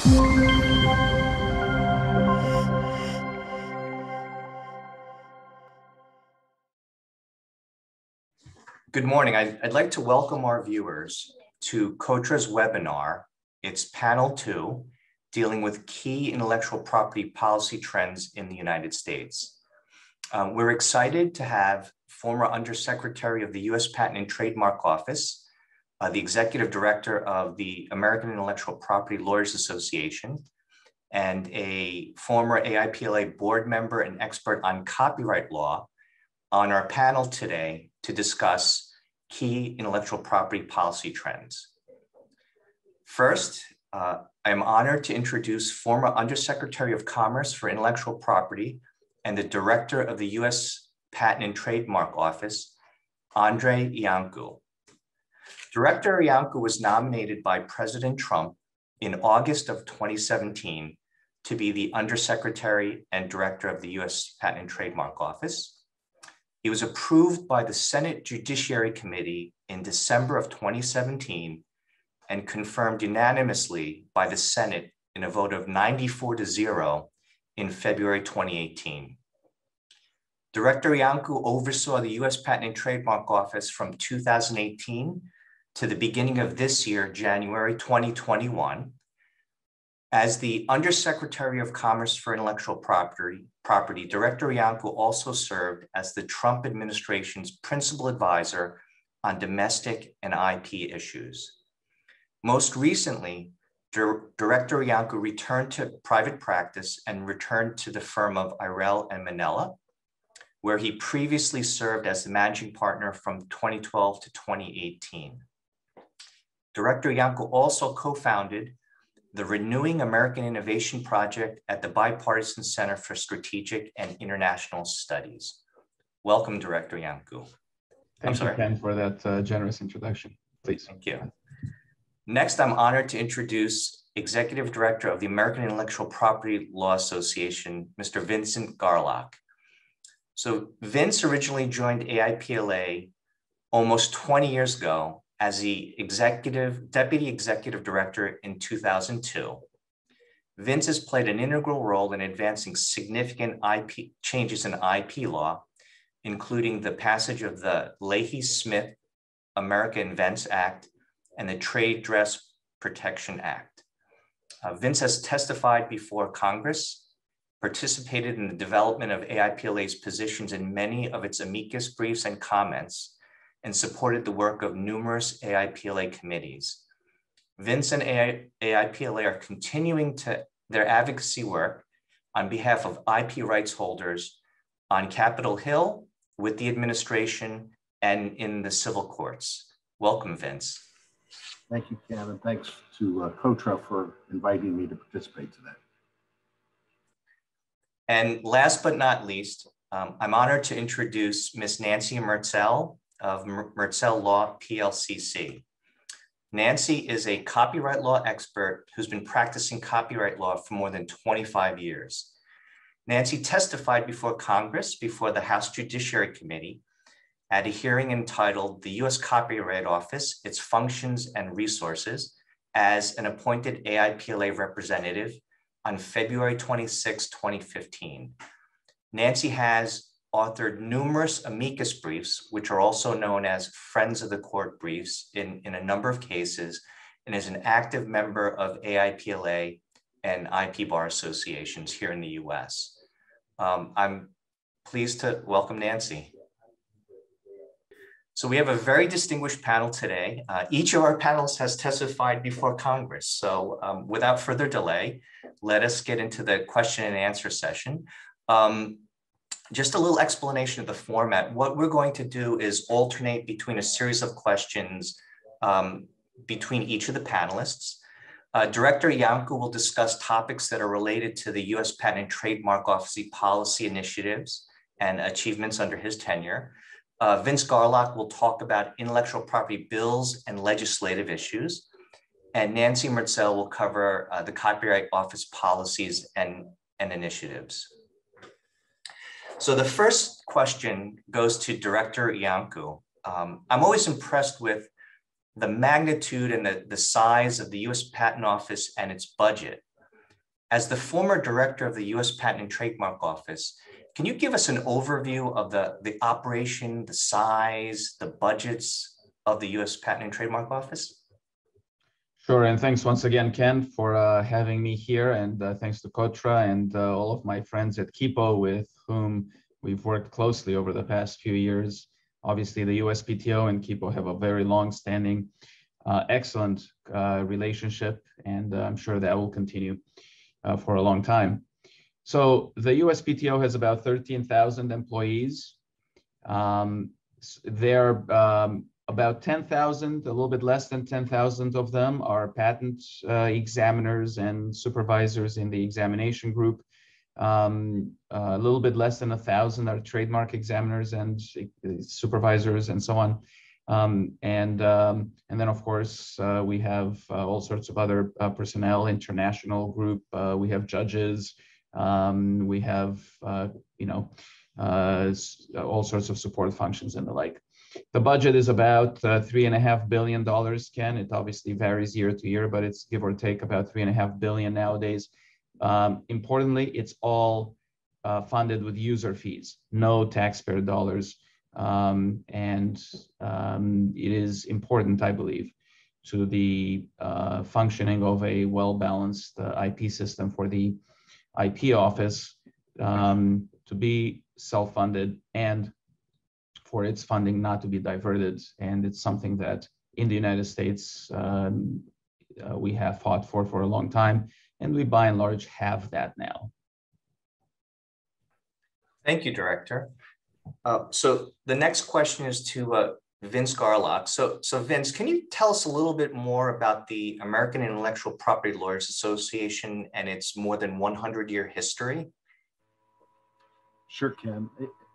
Good morning. I'd like to welcome our viewers to KOTRA's webinar. It's panel 2, dealing with key intellectual property policy trends in the United States. We're excited to have former Undersecretary of the U.S. Patent and Trademark Office, the Executive Director of the American Intellectual Property Lawyers Association, and a former AIPLA board member and expert on copyright law on our panel today to discuss key intellectual property policy trends. First, I am honored to introduce former Undersecretary of Commerce for Intellectual Property and the Director of the U.S. Patent and Trademark Office, Andrei Iancu. Director Iancu was nominated by President Trump in August of 2017 to be the Undersecretary and Director of the U.S. Patent and Trademark Office. He was approved by the Senate Judiciary Committee in December of 2017 and confirmed unanimously by the Senate in a vote of 94-0 in February 2018. Director Iancu oversaw the U.S. Patent and Trademark Office from 2018 to the beginning of this year, January 2021. As the Undersecretary of Commerce for Intellectual Property, Director Iancu also served as the Trump administration's principal advisor on domestic and IP issues. Most recently, Director Iancu returned to private practice and returned to the firm of Irell Manella, where he previously served as the managing partner from 2012 to 2018. Director Iancu also co-founded the Renewing American Innovation Project at the Bipartisan Center for Strategic and International Studies. Welcome, Director Iancu. Thank you, Ken, for that generous introduction. Please. Thank you. Next, I'm honored to introduce Executive Director of the American Intellectual Property Law Association, Mr. Vincent Garlock. So Vince originally joined AIPLA almost 20 years ago as the Deputy Executive Director in 2002. Vince has played an integral role in advancing significant changes in IP law, including the passage of the Leahy-Smith America Invents Act and the Trade Dress Protection Act. Vince has testified before Congress, participated in the development of AIPLA's positions in many of its amicus briefs and comments, and supported the work of numerous AIPLA committees. Vince and AIPLA are continuing their advocacy work on behalf of IP rights holders on Capitol Hill, with the administration, and in the civil courts. Welcome, Vince. Thank you, Ken, and thanks to KOTRA for inviting me to participate today. And last but not least, I'm honored to introduce Ms. Nancy Mertzel of Mertzel Law, PLCC. Nancy is a copyright law expert who's been practicing copyright law for more than 25 years. Nancy testified before Congress, before the House Judiciary Committee, at a hearing entitled The U.S. Copyright Office, Its Functions and Resources, as an appointed AIPLA representative on February 26, 2015. Nancy has authored numerous amicus briefs, which are also known as Friends of the Court briefs in a number of cases, and is an active member of AIPLA and IP bar associations here in the US. I'm pleased to welcome Nancy. So we have a very distinguished panel today. Each of our panelists has testified before Congress. So without further delay, let us get into the question and answer session. Just a little explanation of the format. What we're going to do is alternate between a series of questions between each of the panelists. Director Iancu will discuss topics that are related to the U.S. Patent and Trademark Office policy initiatives and achievements under his tenure. Vince Garlock will talk about intellectual property bills and legislative issues. And Nancy Mertzel will cover the Copyright Office policies and initiatives. So the first question goes to Director Iancu. I'm always impressed with the magnitude and the size of the U.S. Patent Office and its budget. As the former director of the U.S. Patent and Trademark Office, can you give us an overview of the operation, the size, the budgets of the U.S. Patent and Trademark Office? Sure, and thanks once again, Ken, for having me here, and thanks to KOTRA and all of my friends at KIPO with whom we've worked closely over the past few years. Obviously, the USPTO and KIPO have a very long-standing, excellent relationship, and I'm sure that will continue for a long time. So the USPTO has about 13,000 employees. They're about 10,000, a little bit less than 10,000 of them are patent examiners and supervisors in the examination group. A little bit less than 1,000 are trademark examiners and supervisors and so on. And then, of course, we have all sorts of other personnel, international group. We have judges. We have, all sorts of support functions and the like. The budget is about $3.5 billion, Ken. It obviously varies year to year, but it's give or take about $3.5 billion nowadays. Importantly, it's all funded with user fees, no taxpayer dollars. It is important, I believe, to the functioning of a well-balanced IP system for the IP office to be self-funded and for its funding not to be diverted. And it's something that in the United States, we have fought for a long time, and we by and large have that now. Thank you, Director. So the next question is to Vince Garlock. So Vince, can you tell us a little bit more about the American Intellectual Property Lawyers Association and its more than 100-year history? Sure, Ken.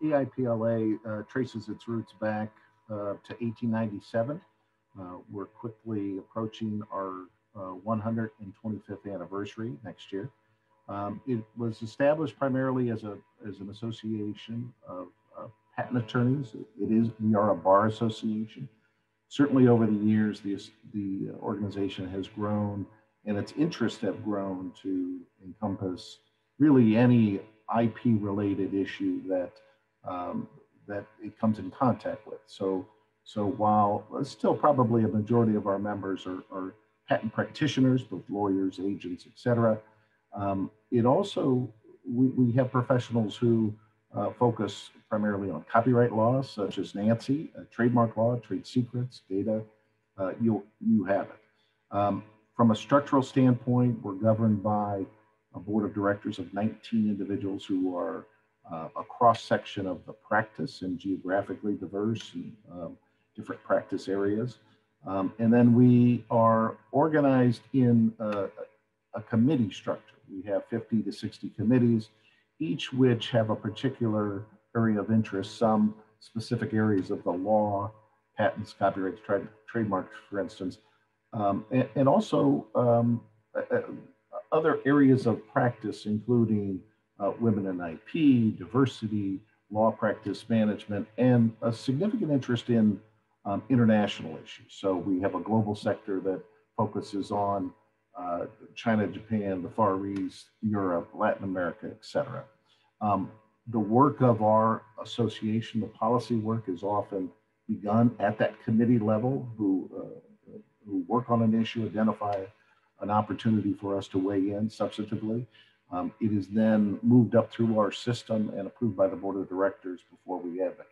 AIPLA traces its roots back to 1897. We're quickly approaching our 125th anniversary next year. It was established primarily as an association of patent attorneys. We are a bar association. Certainly over the years, the organization has grown and its interests have grown to encompass really any IP-related issue that it comes in contact with. So while still probably a majority of our members are patent practitioners, both lawyers, agents, etc., it also, we have professionals who focus primarily on copyright laws, such as Nancy, trademark law, trade secrets, data, you have it. From a structural standpoint, we're governed by a board of directors of 19 individuals who are a cross-section of the practice and geographically diverse and different practice areas. And then we are organized in a committee structure. We have 50 to 60 committees, each which have a particular area of interest, some specific areas of the law, patents, copyrights, trademarks, for instance, and also other areas of practice, including women in IP, diversity, law practice management, and a significant interest in international issues. So we have a global sector that focuses on China, Japan, the Far East, Europe, Latin America, etc. The work of our association, the policy work, is often begun at that committee level, who work on an issue, identify an opportunity for us to weigh in substantively. It is then moved up through our system and approved by the board of directors before we advocate.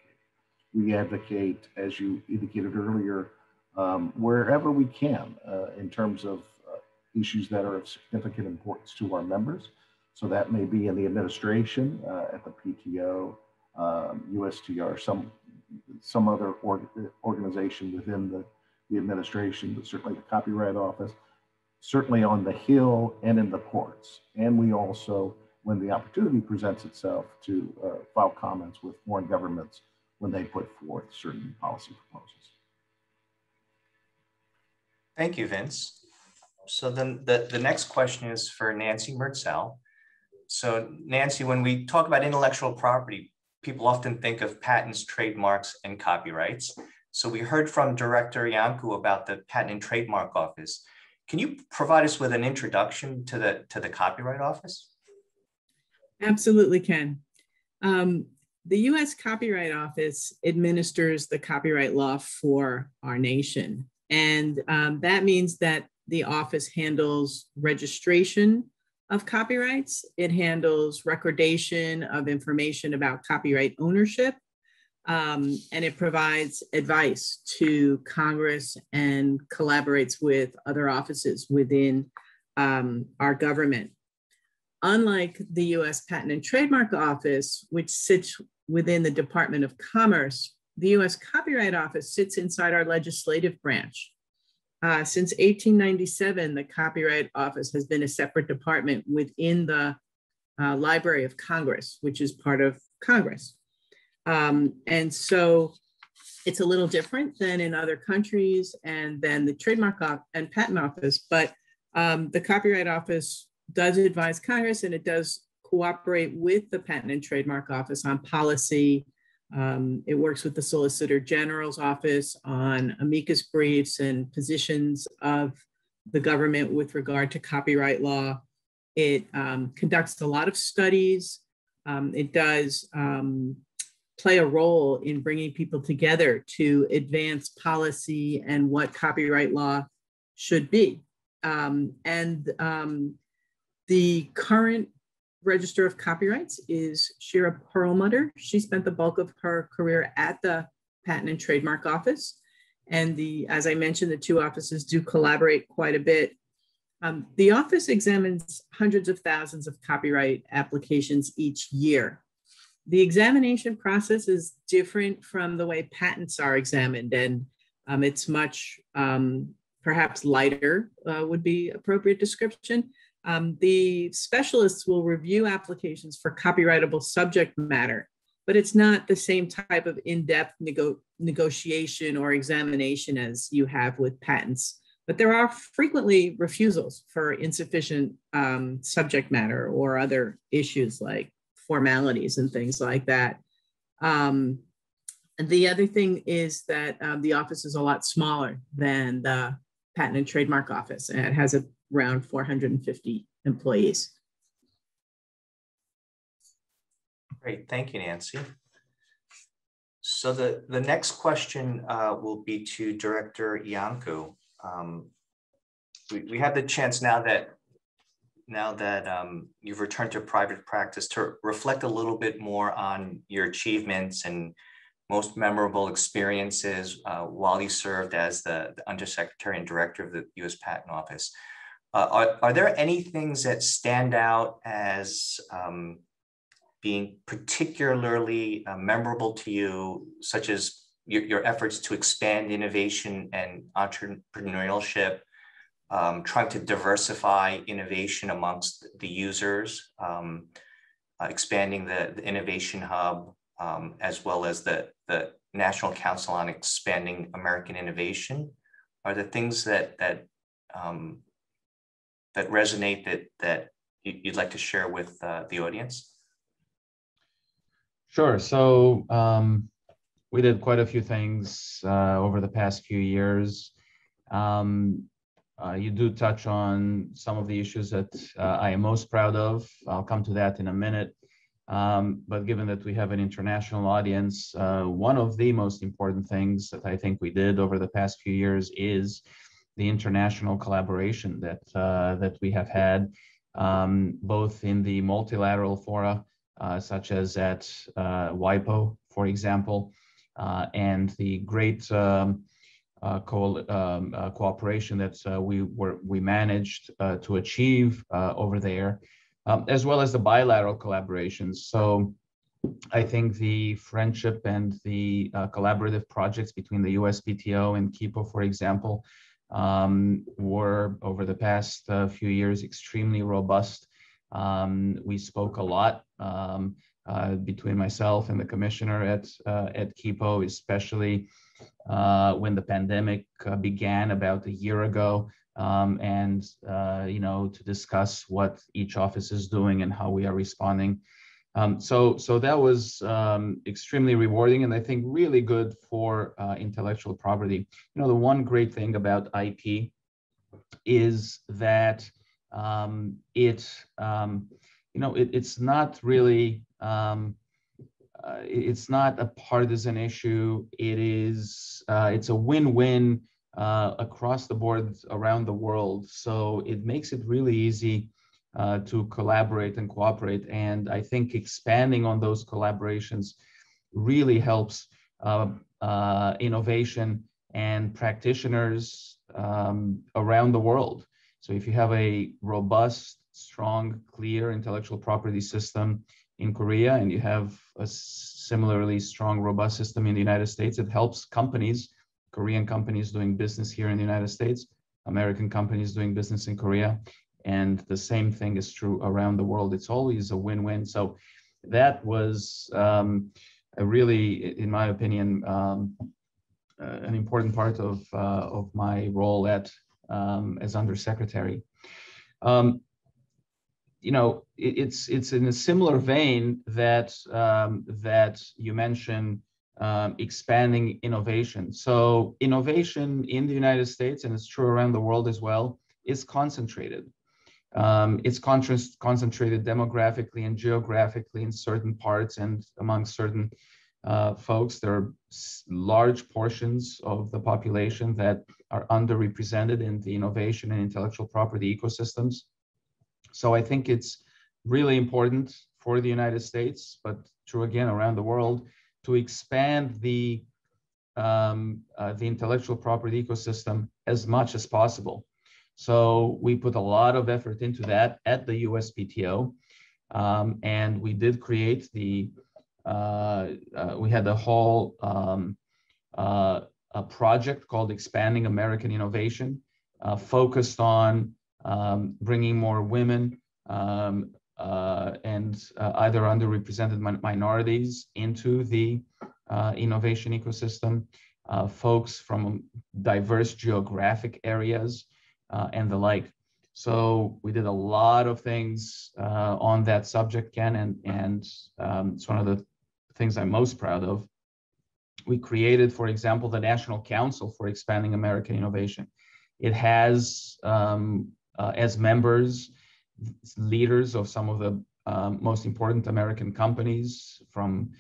We advocate, as you indicated earlier, wherever we can in terms of issues that are of significant importance to our members. So that may be in the administration, at the PTO, USTR, some other organization within the administration, but certainly the Copyright Office, certainly on the Hill and in the courts. And we also, when the opportunity presents itself, to file comments with foreign governments when they put forth certain policy proposals. Thank you, Vince. So then the next question is for Nancy Merzel. So Nancy, when we talk about intellectual property, people often think of patents, trademarks, and copyrights. So we heard from Director Iancu about the Patent and Trademark Office. Can you provide us with an introduction to the Copyright Office? Absolutely can. The U.S. Copyright Office administers the copyright law for our nation. And that means that the office handles registration of copyrights. It handles recordation of information about copyright ownership. And it provides advice to Congress and collaborates with other offices within our government. Unlike the U.S. Patent and Trademark Office, which sits within the Department of Commerce, the U.S. Copyright Office sits inside our legislative branch. Since 1897, the Copyright Office has been a separate department within the Library of Congress, which is part of Congress. And so it's a little different than in other countries and then the Trademark and Patent Office, but the Copyright Office does advise Congress and it does cooperate with the Patent and Trademark Office on policy. It works with the Solicitor General's office on amicus briefs and positions of the government with regard to copyright law. It conducts a lot of studies. It does play a role in bringing people together to advance policy and what copyright law should be. The current Register of Copyrights is Shira Perlmutter. She spent the bulk of her career at the Patent and Trademark Office. And as I mentioned, the two offices do collaborate quite a bit. The office examines hundreds of thousands of copyright applications each year. The examination process is different from the way patents are examined, and it's much perhaps lighter would be appropriate description. The specialists will review applications for copyrightable subject matter, but it's not the same type of in-depth negotiation or examination as you have with patents. But there are frequently refusals for insufficient subject matter or other issues like formalities and things like that. And the other thing is that the office is a lot smaller than the Patent and Trademark Office, and it has around 450 employees. Great, thank you, Nancy. So the next question will be to Director Iancu. We have the chance now that you've returned to private practice to reflect a little bit more on your achievements and most memorable experiences while you served as the Undersecretary and Director of the U.S. Patent Office. Are there any things that stand out as being particularly memorable to you, such as your efforts to expand innovation and entrepreneurship, trying to diversify innovation amongst the users, expanding the Innovation Hub, as well as the National Council on Expanding American Innovation? Are there things that resonate that you'd like to share with the audience? Sure. So we did quite a few things over the past few years. You do touch on some of the issues that I am most proud of. I'll come to that in a minute. But given that we have an international audience, one of the most important things that I think we did over the past few years is the international collaboration that we have had, both in the multilateral fora, such as at WIPO, for example, and the great cooperation that we managed to achieve over there, as well as the bilateral collaborations. So I think the friendship and the collaborative projects between the USPTO and KIPO, for example, were over the past few years extremely robust. We spoke a lot between myself and the commissioner at KIPO, especially when the pandemic began about a year ago, and to discuss what each office is doing and how we are responding. So that was extremely rewarding, and I think really good for intellectual property. The one great thing about IP is that it's not really, it's not a partisan issue. It's a win-win across the board around the world. So it makes it really easy to collaborate and cooperate. And I think expanding on those collaborations really helps innovation and practitioners around the world. So if you have a robust, strong, clear intellectual property system in Korea, and you have a similarly strong, robust system in the United States, it helps companies, Korean companies doing business here in the United States, American companies doing business in Korea, and the same thing is true around the world. It's always a win-win. So that was a really, in my opinion, an important part of my role as Undersecretary. It's in a similar vein that you mentioned expanding innovation. So innovation in the United States, and it's true around the world as well, is concentrated. It's concentrated demographically and geographically in certain parts and among certain folks. There are large portions of the population that are underrepresented in the innovation and intellectual property ecosystems. So I think it's really important for the United States, but true again around the world, to expand the intellectual property ecosystem as much as possible. So we put a lot of effort into that at the USPTO, and we did create we had a whole a project called Expanding American Innovation, focused on bringing more women and either underrepresented minorities into the innovation ecosystem, folks from diverse geographic areas and the like. So we did a lot of things on that subject, Ken, and it's one of the things I'm most proud of. We created, for example, the National Council for Expanding American Innovation. It has as members, leaders of some of the most important American companies from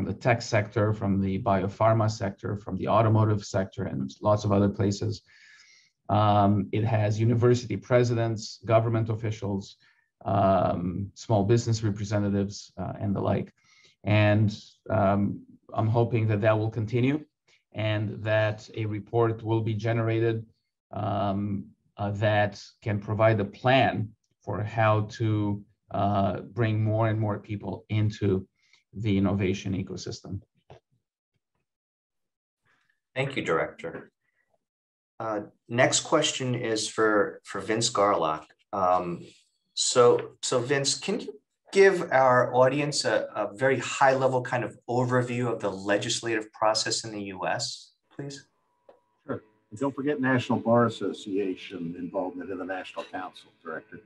the tech sector, from the biopharma sector, from the automotive sector, and lots of other places. It has university presidents, government officials, small business representatives, and the like. And I'm hoping that that will continue, and that a report will be generated that can provide a plan for how to bring more and more people into the innovation ecosystem. Thank you, Director. Next question is for Vince Garlock. So Vince, can you give our audience a very high-level kind of overview of the legislative process in the U.S., please? Sure. And don't forget National Bar Association involvement in the National Council, Director.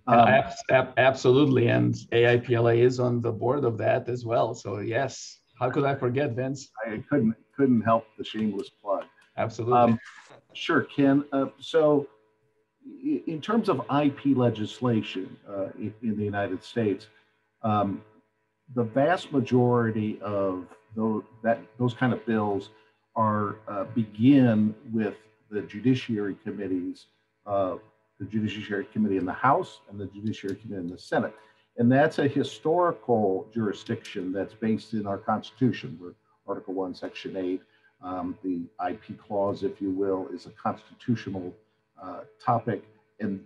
Absolutely, and AIPLA is on the board of that as well. So yes, how could I forget, Vince? I couldn't help the shameless plug. Absolutely. Sure, Ken. So in terms of IP legislation in the United States, the vast majority of those kind of bills are begin with the Judiciary Committees, the Judiciary Committee in the House and the Judiciary Committee in the Senate. And that's a historical jurisdiction that's based in our Constitution. We're Article 1, Section 8. The IP clause, if you will, is a constitutional topic, and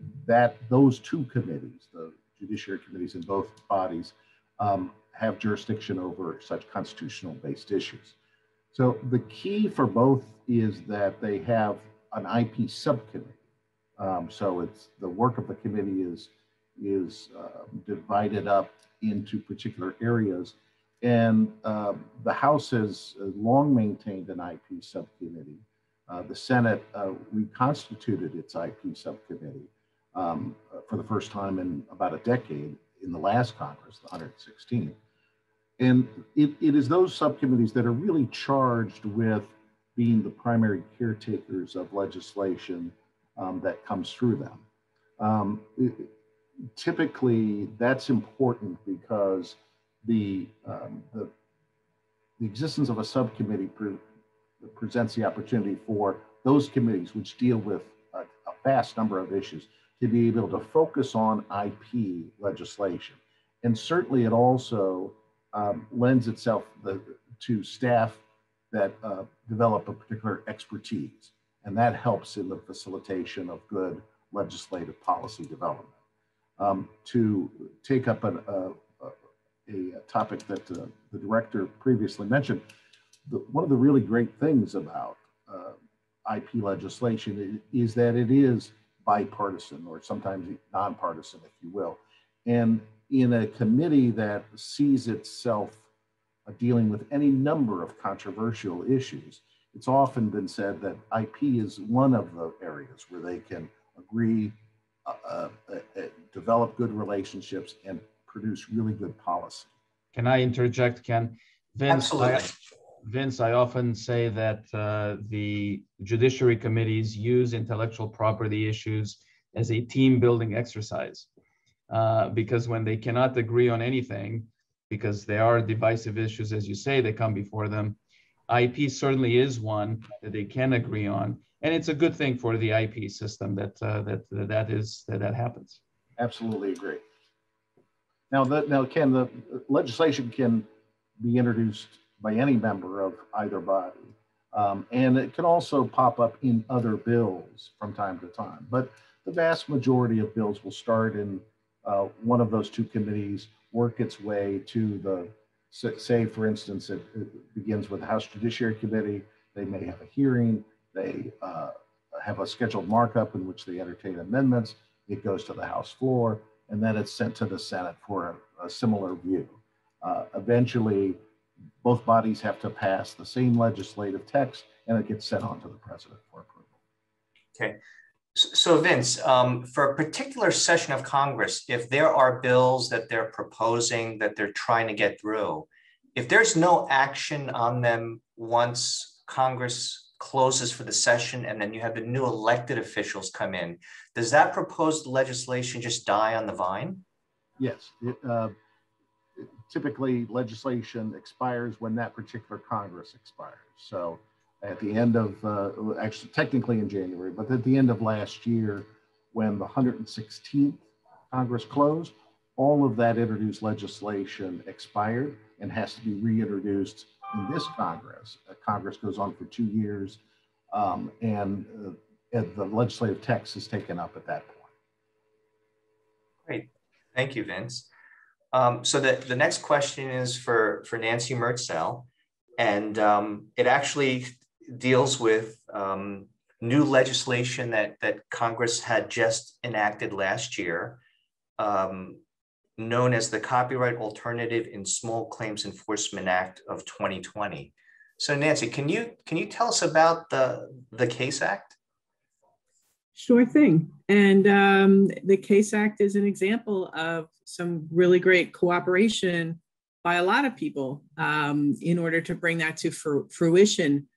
those two committees, the Judiciary Committees in both bodies, have jurisdiction over such constitutional-based issues. So the key for both is that they have an IP subcommittee. So it's the work of the committee is divided up into particular areas. And the House has long maintained an IP subcommittee. The Senate reconstituted its IP subcommittee for the first time in about a decade in the last Congress, the 116th. And it is those subcommittees that are really charged with being the primary caretakers of legislation that comes through them. Typically, that's important because the existence of a subcommittee presents the opportunity for those committees which deal with a vast number of issues to be able to focus on IP legislation. And certainly it also lends itself to staff that develop a particular expertise. And that helps in the facilitation of good legislative policy development. To take up a topic that the director previously mentioned, one of the really great things about IP legislation is that it is bipartisan, or sometimes nonpartisan, if you will. And in a committee that sees itself dealing with any number of controversial issues, it's often been said that IP is one of the areas where they can agree, develop good relationships, and produce really good policy. Can I interject, Ken? Absolutely. Vince, I often say that the judiciary committees use intellectual property issues as a team building exercise because when they cannot agree on anything, because there are divisive issues, as you say, that come before them, IP certainly is one that they can agree on. And it's a good thing for the IP system that happens. Absolutely agree. Now, Ken, the legislation can be introduced by any member of either body. And it can also pop up in other bills from time to time. But the vast majority of bills will start in one of those two committees, work its way to the, say, for instance, it begins with the House Judiciary Committee. They may have a hearing. They have a scheduled markup in which they entertain amendments. It goes to the House floor, and then it's sent to the Senate for a similar view. Eventually, both bodies have to pass the same legislative text, and it gets sent on to the president for approval. Okay. So Vince, for a particular session of Congress, if there are bills that they're proposing that they're trying to get through, if there's no action on them once Congress closes for the session and then you have the new elected officials come in, does that proposed legislation just die on the vine? Yes. Typically, legislation expires when that particular Congress expires. So at the end of, actually technically in January, but at the end of last year, when the 116th Congress closed, all of that introduced legislation expired and has to be reintroduced in this Congress. Congress goes on for 2 years, and the legislative text is taken up at that point. Great. Thank you, Vince. So the next question is for Nancy Mertzel, and it actually deals with new legislation that Congress had just enacted last year, known as the Copyright Alternative in Small Claims Enforcement Act of 2020. So Nancy, can you tell us about the CASE Act? Sure thing. And the CASE Act is an example of some really great cooperation by a lot of people in order to bring that to fruition.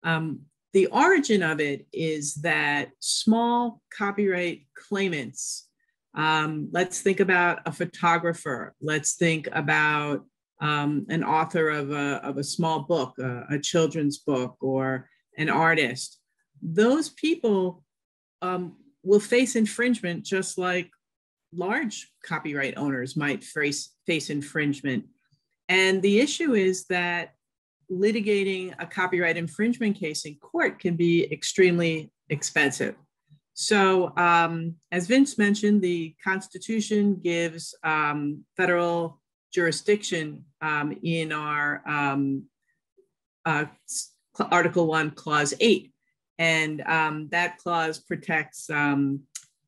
The origin of it is that small copyright claimants, let's think about a photographer, let's think about an author of a small book, a children's book, or an artist. Those people will face infringement just like large copyright owners might face infringement. And the issue is that litigating a copyright infringement case in court can be extremely expensive. So as Vince mentioned, the Constitution gives federal jurisdiction in our Article 1, Clause 8. And that clause protects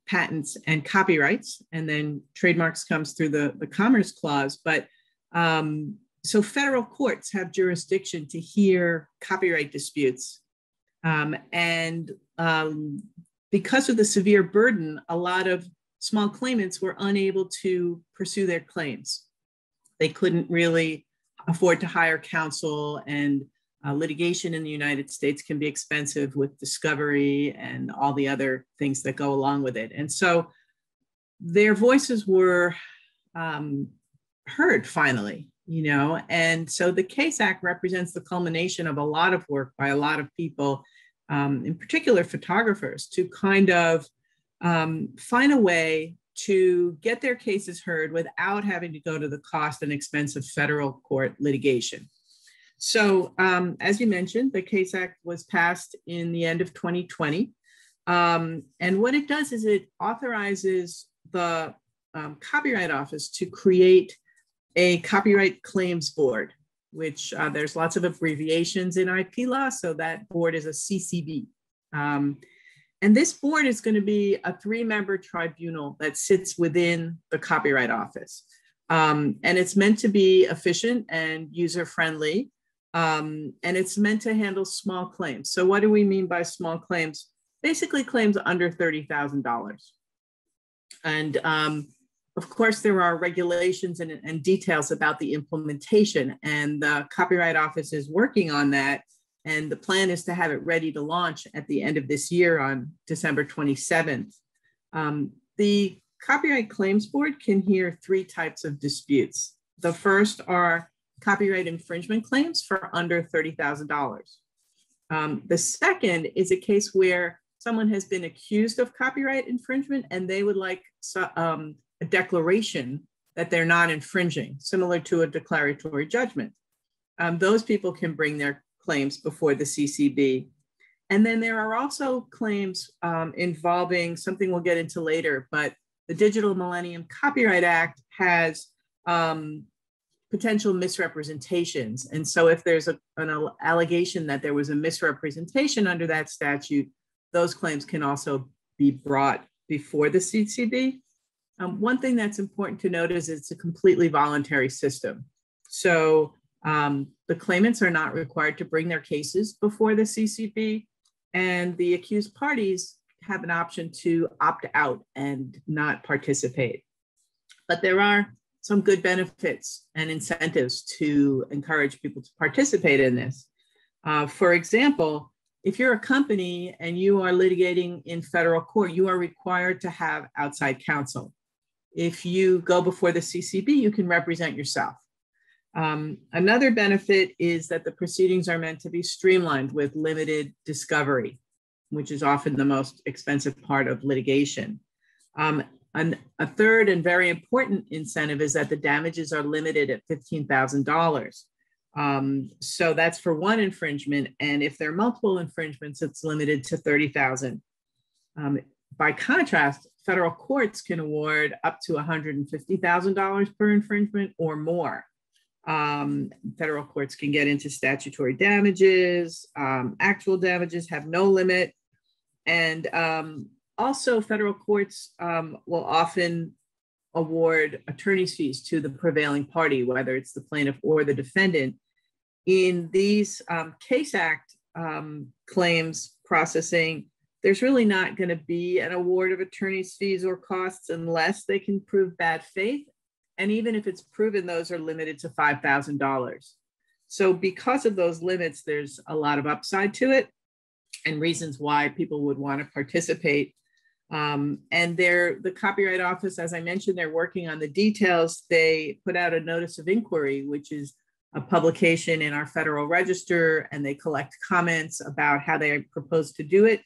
patents and copyrights, and then trademarks comes through the Commerce Clause. But so federal courts have jurisdiction to hear copyright disputes. And because of the severe burden, a lot of small claimants were unable to pursue their claims. They couldn't really afford to hire counsel, and litigation in the United States can be expensive with discovery and all the other things that go along with it. And so their voices were heard finally, and so the CASE Act represents the culmination of a lot of work by a lot of people, in particular photographers, to kind of find a way to get their cases heard without having to go to the cost and expense of federal court litigation. So as you mentioned, the CASE Act was passed in the end of 2020. And what it does is it authorizes the Copyright Office to create a copyright claims board, which there's lots of abbreviations in IPLA, so that board is a CCB. And this board is going to be a 3-member tribunal that sits within the Copyright Office. And it's meant to be efficient and user-friendly, and it's meant to handle small claims. So what do we mean by small claims? Basically claims under $30,000. And of course, there are regulations and details about the implementation, and the Copyright Office is working on that. And the plan is to have it ready to launch at the end of this year on December 27th. The Copyright Claims Board can hear 3 types of disputes. The first are copyright infringement claims for under $30,000. The second is a case where someone has been accused of copyright infringement and they would like a declaration that they're not infringing, similar to a declaratory judgment. Those people can bring their claims before the CCB. And then there are also claims involving something we'll get into later, but the Digital Millennium Copyright Act has potential misrepresentations. And so if there's an allegation that there was a misrepresentation under that statute, those claims can also be brought before the CCB. One thing that's important to note is it's a completely voluntary system. So the claimants are not required to bring their cases before the CCB, and the accused parties have an option to opt out and not participate. But there are some good benefits and incentives to encourage people to participate in this. For example, if you're a company and you are litigating in federal court, you are required to have outside counsel. If you go before the CCB, you can represent yourself. Another benefit is that the proceedings are meant to be streamlined with limited discovery, which is often the most expensive part of litigation. A third and very important incentive is that the damages are limited at $15,000. So that's for one infringement. And if there are multiple infringements, it's limited to $30,000. By contrast, federal courts can award up to $150,000 per infringement or more. Federal courts can get into statutory damages, actual damages have no limit. And also federal courts will often award attorney's fees to the prevailing party, whether it's the plaintiff or the defendant. In these CASE Act claims processing, there's really not going to be an award of attorney's fees or costs unless they can prove bad faith. And even if it's proven, those are limited to $5,000. So because of those limits, there's a lot of upside to it and reasons why people would want to participate. And the Copyright Office, as I mentioned, they're working on the details. They put out a notice of inquiry, which is a publication in our Federal Register, and they collect comments about how they propose to do it.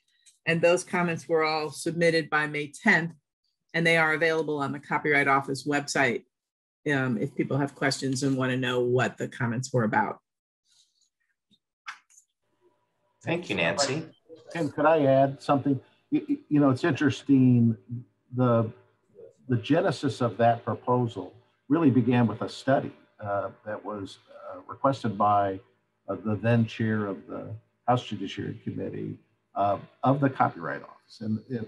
And those comments were all submitted by May 10th, and they are available on the Copyright Office website if people have questions and want to know what the comments were about. Thank you, Nancy. And could I add something? You know, it's interesting, the genesis of that proposal really began with a study that was requested by the then chair of the House Judiciary Committee of the Copyright Office.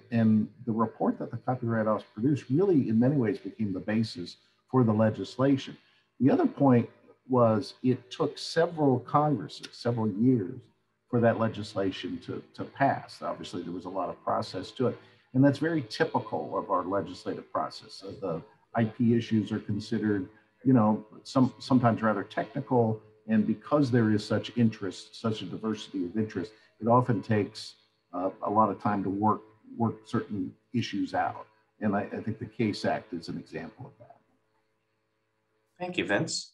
And the report that the Copyright Office produced really in many ways became the basis for the legislation. The other point was it took several Congresses, several years for that legislation to pass. Obviously, there was a lot of process to it. And that's very typical of our legislative process. The IP issues are considered, you know, sometimes rather technical, And because there is such interest, such a diversity of interest, it often takes a lot of time to work certain issues out. And I think the CASE Act is an example of that. Thank you, Vince.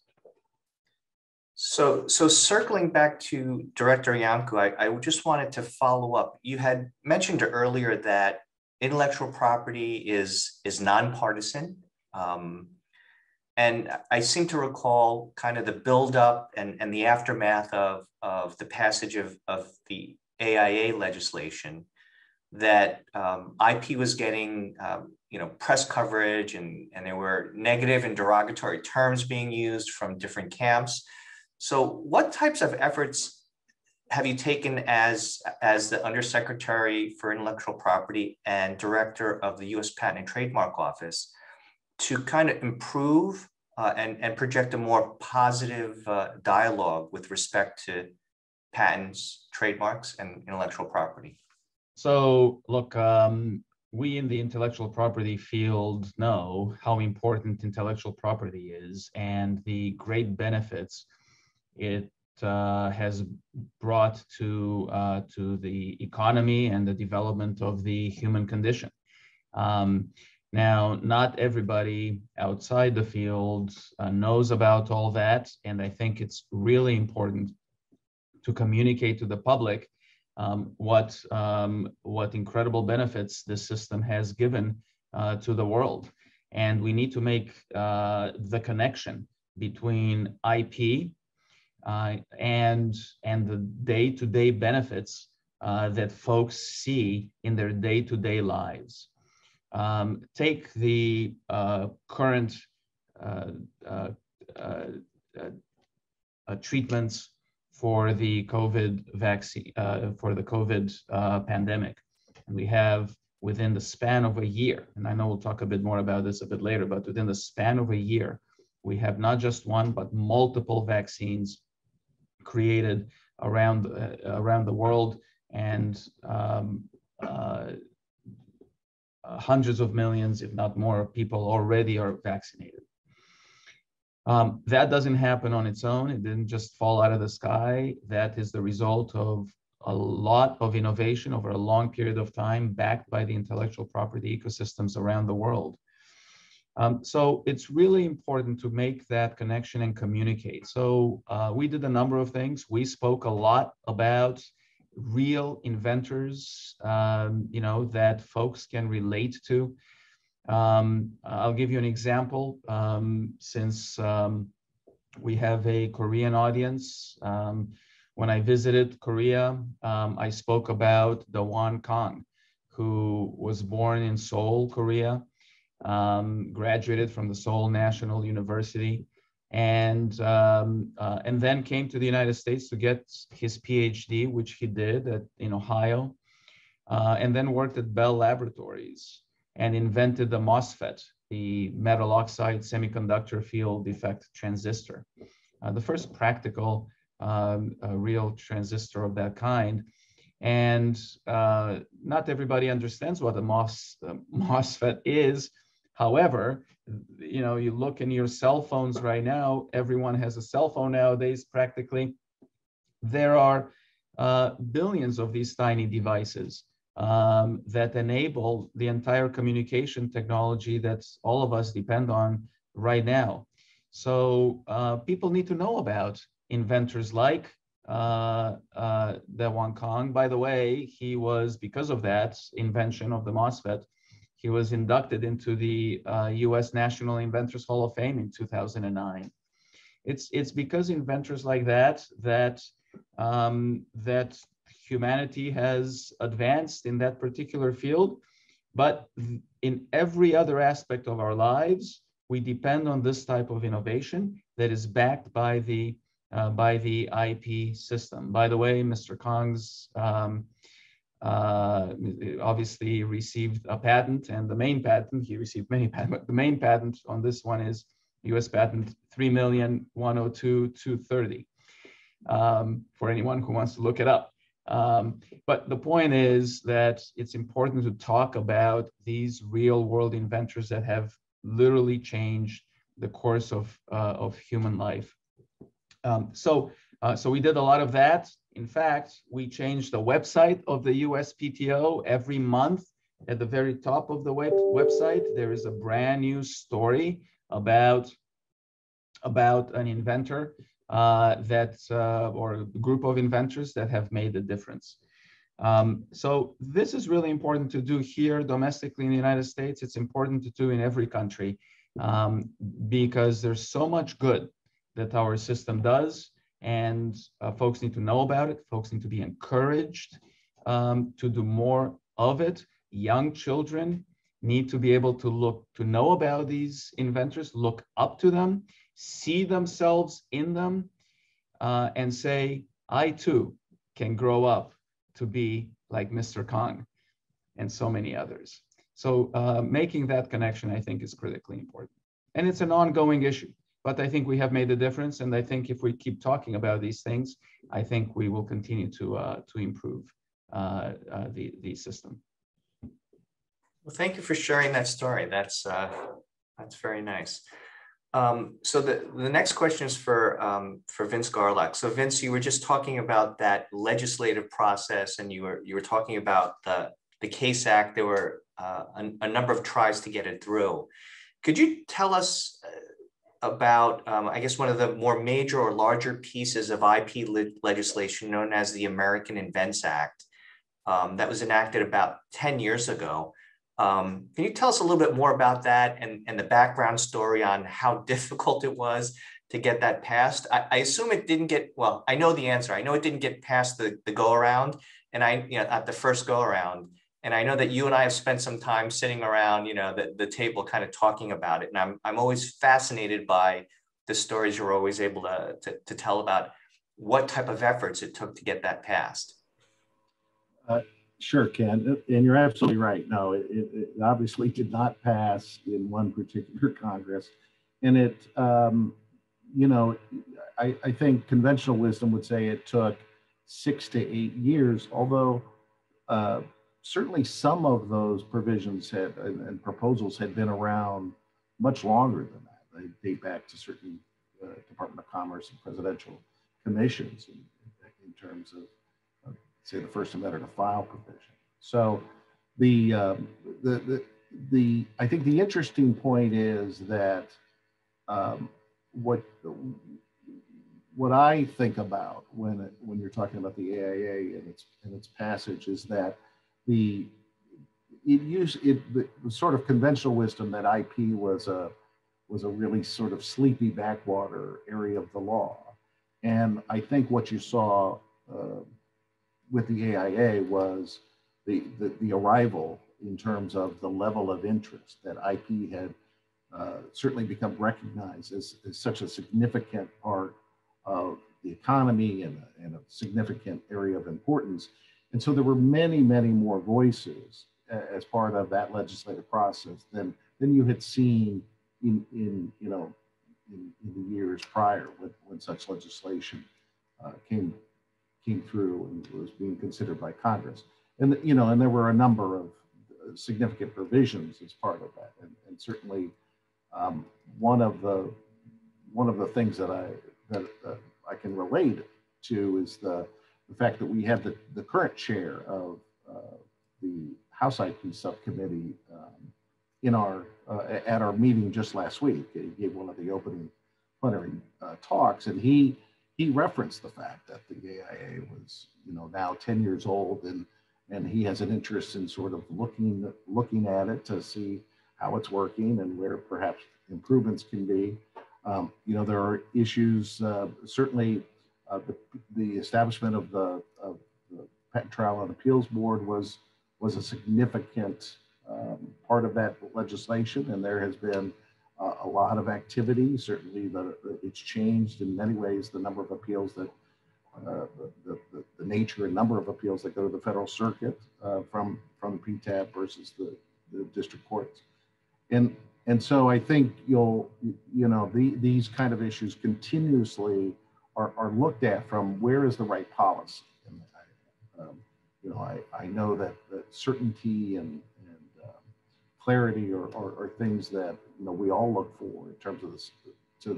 So circling back to Director Iancu, I just wanted to follow up. You had mentioned earlier that intellectual property is nonpartisan. And I seem to recall kind of the buildup and the aftermath of the passage of the AIA legislation, that IP was getting press coverage, and there were negative and derogatory terms being used from different camps. So what types of efforts have you taken as the Undersecretary for Intellectual Property and Director of the U.S. Patent and Trademark Office to kind of improve and project a more positive dialogue with respect to patents, trademarks, and intellectual property? So look, we in the intellectual property field know how important intellectual property is and the great benefits it has brought to the economy and the development of the human condition. Now, not everybody outside the field knows about all that, and I think it's really important to communicate to the public what incredible benefits this system has given to the world. And we need to make the connection between IP and the day-to-day benefits that folks see in their day-to-day lives. Take the current treatments for the COVID vaccine, for the COVID pandemic. And we have, within the span of a year, and I know we'll talk a bit more about this a bit later, but within the span of a year, we have not just one, but multiple vaccines created around the world, and hundreds of millions, if not more, people already are vaccinated. That doesn't happen on its own. It didn't just fall out of the sky. That is the result of a lot of innovation over a long period of time, backed by the intellectual property ecosystems around the world. So it's really important to make that connection and communicate. So we did a number of things. We spoke a lot about real inventors, that folks can relate to. I'll give you an example. Since we have a Korean audience, when I visited Korea, I spoke about the Won Kang, who was born in Seoul, Korea, graduated from the Seoul National University, and then came to the United States to get his PhD, which he did in Ohio, and then worked at Bell Laboratories and invented the MOSFET, the metal oxide semiconductor field defect transistor, the first practical real transistor of that kind. And not everybody understands what a MOSFET is. However, you look in your cell phones right now, everyone has a cell phone nowadays, practically. There are billions of these tiny devices that enable the entire communication technology that all of us depend on right now. So people need to know about inventors like the Won Kang. By the way, he was, because of that invention of the MOSFET, he was inducted into the US National Inventors Hall of Fame in 2009. It's because inventors like that humanity has advanced in that particular field. But in every other aspect of our lives, we depend on this type of innovation that is backed by the IP system. By the way, Mr. Kang's obviously received a patent, and the main patent, he received many patents, but the main patent on this one is US patent 3,102,230, for anyone who wants to look it up. But the point is that it's important to talk about these real world inventors that have literally changed the course of human life. So we did a lot of that. In fact, we changed the website of the USPTO every month. At the very top of the website, there is a brand new story about an inventor or a group of inventors that have made a difference. So this is really important to do here domestically in the United States. It's important to do in every country because there's so much good that our system does, and folks need to know about it. Folks need to be encouraged to do more of it. Young children need to be able to know about these inventors, look up to them, see themselves in them, and say, I too can grow up to be like Mr. Kong and so many others. So making that connection, I think, is critically important. And it's an ongoing issue, but I think we have made a difference. And I think if we keep talking about these things, I think we will continue to improve the system. Well, thank you for sharing that story. That's very nice. So the next question is for Vince Garlock. So Vince, you were just talking about that legislative process, and you were talking about the CASE Act. There were a number of tries to get it through. Could you tell us about, I guess, one of the more major or larger pieces of IP legislation known as the American Invents Act that was enacted about 10 years ago? Can you tell us a little bit more about that and the background story on how difficult it was to get that passed? I assume it didn't get, well, I know the answer. I know it didn't get past the go around, and at the first go around. And I know that you and I have spent some time sitting around, the table kind of talking about it. And I'm always fascinated by the stories you're always able to tell about what type of efforts it took to get that passed. Sure, Ken, and you're absolutely right. No, it obviously did not pass in one particular Congress, and it, I think conventional wisdom would say it took 6 to 8 years, although certainly some of those provisions and proposals had been around much longer than that. They date back to certain Department of Commerce and presidential commissions in terms of say the First Amendment to File provision. So I think the interesting point is that what I think about when you're talking about the AIA and its passage is that the sort of conventional wisdom that IP was a really sort of sleepy backwater area of the law, and I think what you saw with the AIA was the arrival in terms of the level of interest that IP had certainly become recognized as such a significant part of the economy and a significant area of importance. And so there were many, many more voices as part of that legislative process than you had seen in the years prior when such legislation came through and was being considered by Congress. And and there were a number of significant provisions as part of that. And certainly one of the things that I can relate to is the fact that we had the current chair of the House IP subcommittee at our meeting just last week. He gave one of the opening plenary talks, and he referenced the fact that the AIA was, now 10 years old, and he has an interest in sort of looking at it to see how it's working and where perhaps improvements can be. There are issues, certainly the establishment of the Patent Trial and Appeals Board was a significant part of that legislation, and there has been a lot of activity. Certainly it's changed in many ways the number of appeals that the nature and number of appeals that go to the federal circuit from PTAB versus the district courts. And so I think these kind of issues continuously are looked at from where is the right policy. And I know that certainty and clarity are things that we all look for in terms of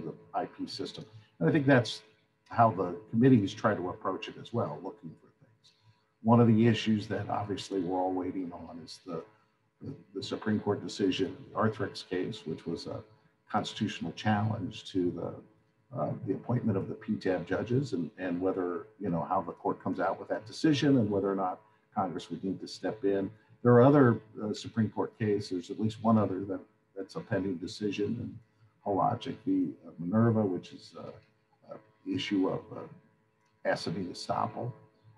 the IP system. And I think that's the committees try to approach it as well, looking for things. One of the issues that obviously we're all waiting on is the Supreme Court decision, the Arthrex case, which was a constitutional challenge to the appointment of the PTAB judges, and whether, how the court comes out with that decision and whether or not Congress would need to step in. There are other Supreme Court cases, at least one other that's a pending decision, and Hologic v. Minerva, which is the issue of assidy estoppel.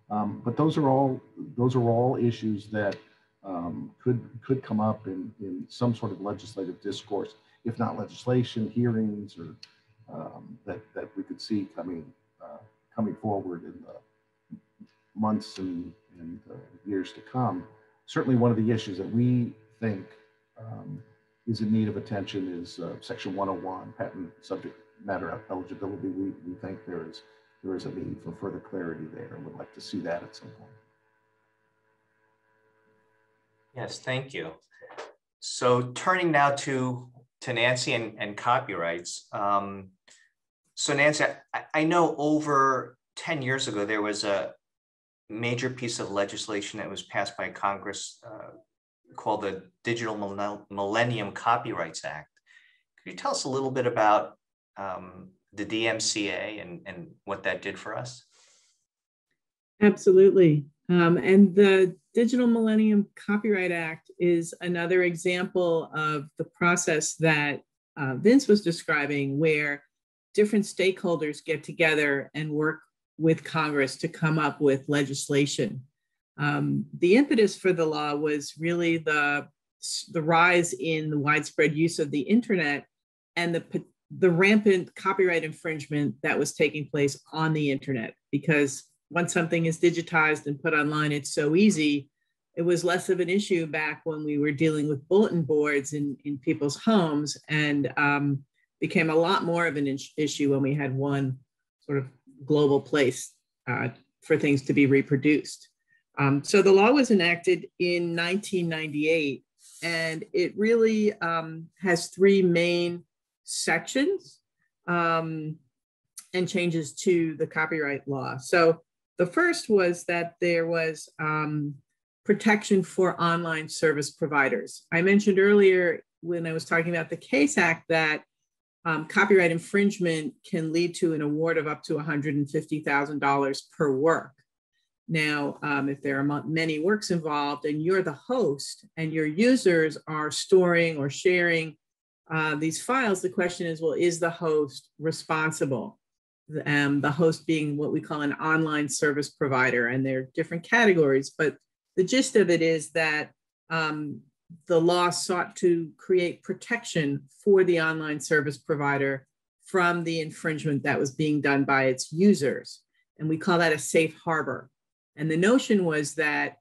But those are all issues that could come up in some sort of legislative discourse, if not legislation, hearings, or that we could see coming forward in the months and years to come. Certainly one of the issues that we think is in need of attention is Section 101, patent subject matter eligibility. We think there is a need for further clarity there, and would like to see that at some point. Yes, thank you. So turning now to Nancy and copyrights. So Nancy, I know over 10 years ago, there was a major piece of legislation that was passed by Congress called the Digital Millennium Copyrights Act. Could you tell us a little bit about the DMCA and what that did for us? Absolutely. And the Digital Millennium Copyright Act is another example of the process that Vince was describing, where different stakeholders get together and work with Congress to come up with legislation. The impetus for the law was really the rise in the widespread use of the internet and the rampant copyright infringement that was taking place on the internet. Because once something is digitized and put online, it's so easy. It was less of an issue back when we were dealing with bulletin boards in people's homes, and became a lot more of an issue when we had one sort of global place for things to be reproduced. So the law was enacted in 1998, and it really has three main sections and changes to the copyright law. So the first was that there was protection for online service providers. I mentioned earlier when I was talking about the CASE Act that copyright infringement can lead to an award of up to $150,000 per work. Now, if there are many works involved and you're the host and your users are storing or sharing these files, the question is, well, is the host responsible? The host being what we call an online service provider, and there are different categories, but the gist of it is that the law sought to create protection for the online service provider from the infringement that was being done by its users. And we call that a safe harbor. And the notion was that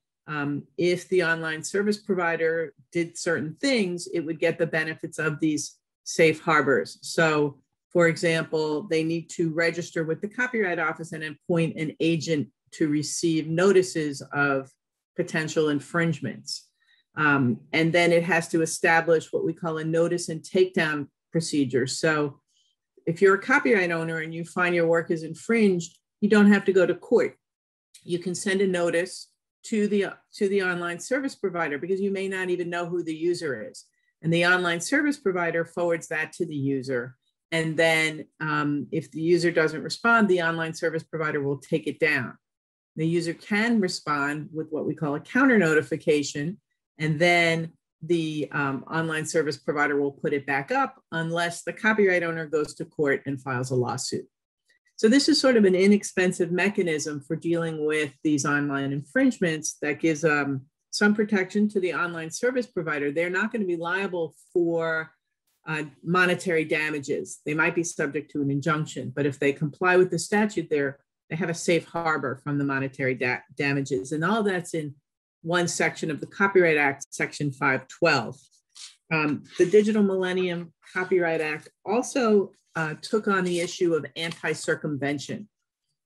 if the online service provider did certain things, it would get the benefits of these safe harbors. So, for example, they need to register with the Copyright Office and appoint an agent to receive notices of potential infringements. And then it has to establish what we call a notice and takedown procedure. So if you're a copyright owner and you find your work is infringed, you don't have to go to court. You can send a notice to the online service provider, because you may not even know who the user is. And the online service provider forwards that to the user. And then if the user doesn't respond, the online service provider will take it down. The user can respond with what we call a counter notification, and then the online service provider will put it back up unless the copyright owner goes to court and files a lawsuit. So this is sort of an inexpensive mechanism for dealing with these online infringements that gives some protection to the online service provider. They're not going to be liable for monetary damages. They might be subject to an injunction, but if they comply with the statute, they have a safe harbor from the monetary damages. And all that's in one section of the Copyright Act, Section 512. The Digital Millennium Copyright Act also took on the issue of anti-circumvention.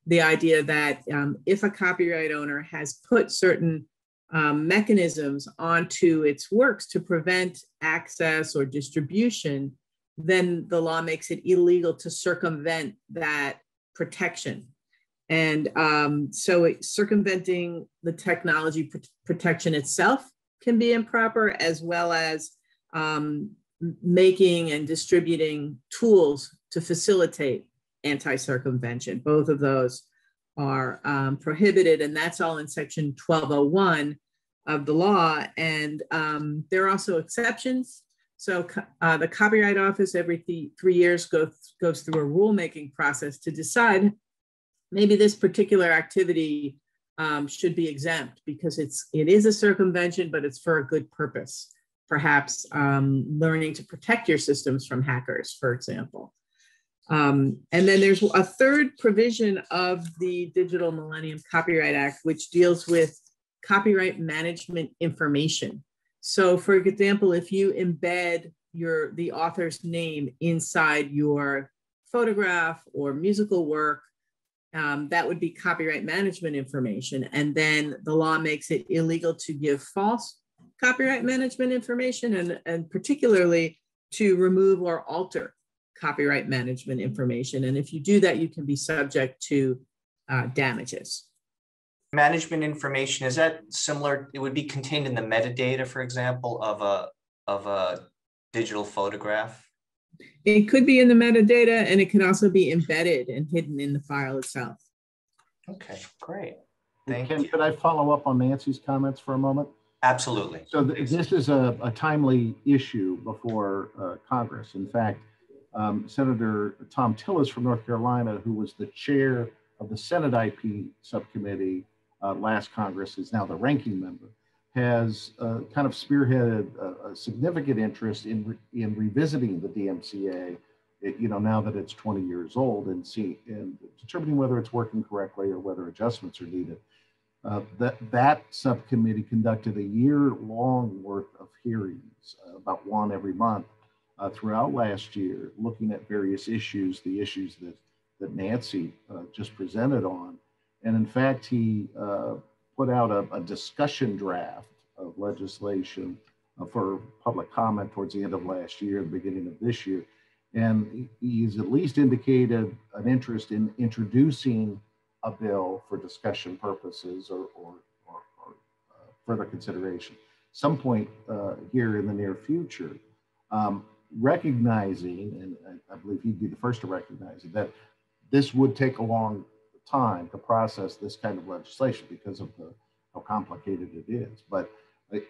The idea that if a copyright owner has put certain mechanisms onto its works to prevent access or distribution, then the law makes it illegal to circumvent that protection. And so circumventing the technology protection itself can be improper, as well as making and distributing tools to facilitate anti-circumvention. Both of those are prohibited, and that's all in section 1201 of the law. And there are also exceptions. So the Copyright Office every 3 years goes through a rulemaking process to decide maybe this particular activity should be exempt because it is a circumvention, but it's for a good purpose. Perhaps learning to protect your systems from hackers, for example. And then there's a third provision of the Digital Millennium Copyright Act, which deals with copyright management information. So for example, if you embed the author's name inside your photograph or musical work, that would be copyright management information. And then the law makes it illegal to give false copyright management information, and particularly to remove or alter copyright management information. And if you do that, you can be subject to damages. Management information, is that similar? It would be contained in the metadata, for example, of a digital photograph? It could be in the metadata, and it can also be embedded and hidden in the file itself. Okay, great. Thank you. you. Could I follow up on Nancy's comments for a moment? Absolutely. So this is a timely issue before Congress. In fact, Senator Tom Tillis from North Carolina, who was the chair of the Senate IP subcommittee last Congress, is now the ranking member, has kind of spearheaded a significant interest in revisiting the DMCA, now that it's 20 years old, and determining whether it's working correctly or whether adjustments are needed. That subcommittee conducted a year-long worth of hearings, about one every month, throughout last year, looking at various issues, the issues that Nancy just presented on. And in fact, he put out a discussion draft of legislation for public comment towards the end of last year, the beginning of this year. And he's at least indicated an interest in introducing a bill for discussion purposes or further consideration, some point here in the near future, recognizing, and I believe he'd be the first to recognize it, that this would take a long time to process this kind of legislation because of how complicated it is. But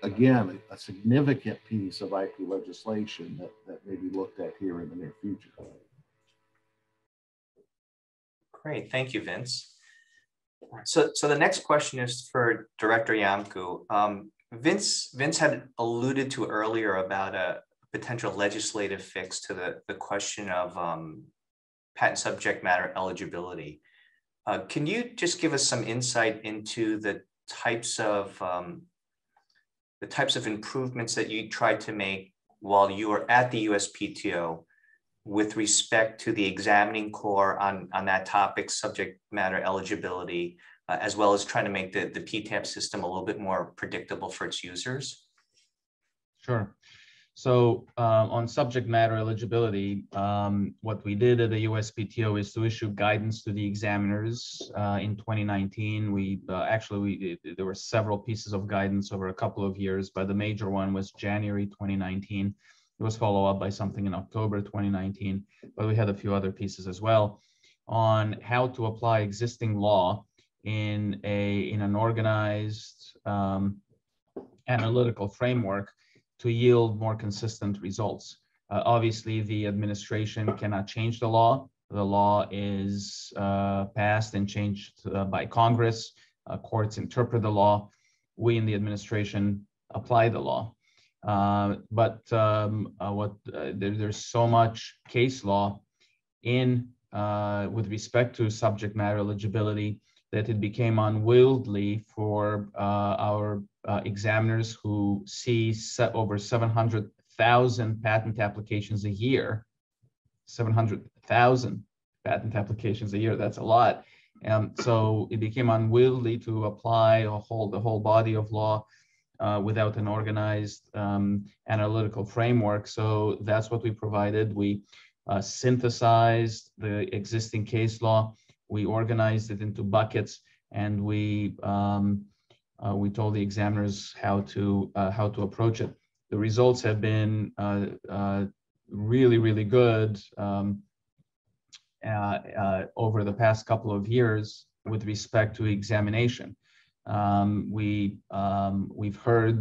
again, a significant piece of IP legislation that may be looked at here in the near future. Great, thank you, Vince. So the next question is for Director Iancu. Vince had alluded to earlier about a potential legislative fix to the question of patent subject matter eligibility. Can you just give us some insight into the types of improvements that you tried to make while you were at the USPTO with respect to the examining core on that topic, subject matter eligibility, as well as trying to make the PTAB system a little bit more predictable for its users? Sure. So on subject matter eligibility, what we did at the USPTO is to issue guidance to the examiners in 2019. There were several pieces of guidance over a couple of years, but the major one was January 2019. It was followed up by something in October 2019, but we had a few other pieces as well on how to apply existing law in an organized analytical framework to yield more consistent results. Obviously, the administration cannot change the law. The law is passed and changed by Congress. Courts interpret the law. We in the administration apply the law. There's so much case law with respect to subject matter eligibility that it became unwieldy for our examiners who see over 700,000 patent applications a year. 700,000 patent applications a year, that's a lot. So it became unwieldy to apply the whole body of law without an organized analytical framework. So that's what we provided. We synthesized the existing case law. we organized it into buckets, and we told the examiners how to approach it. The results have been really, really good over the past couple of years with respect to examination. We've heard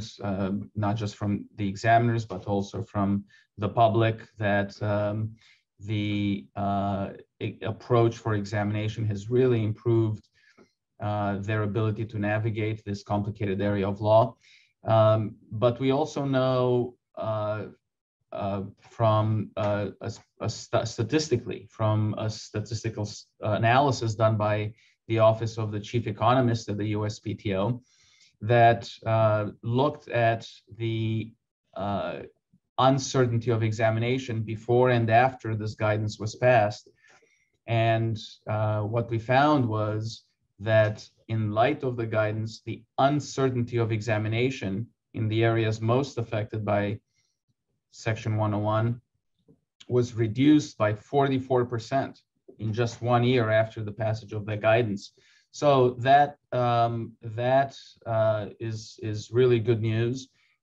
not just from the examiners, but also from the public that the approach for examination has really improved their ability to navigate this complicated area of law. But we also know from statistically, from a statistical analysis done by the Office of the Chief Economist at the USPTO, that looked at the uncertainty of examination before and after this guidance was passed. And what we found was that in light of the guidance, the uncertainty of examination in the areas most affected by Section 101 was reduced by 44% in just 1 year after the passage of the guidance. So that is really good news,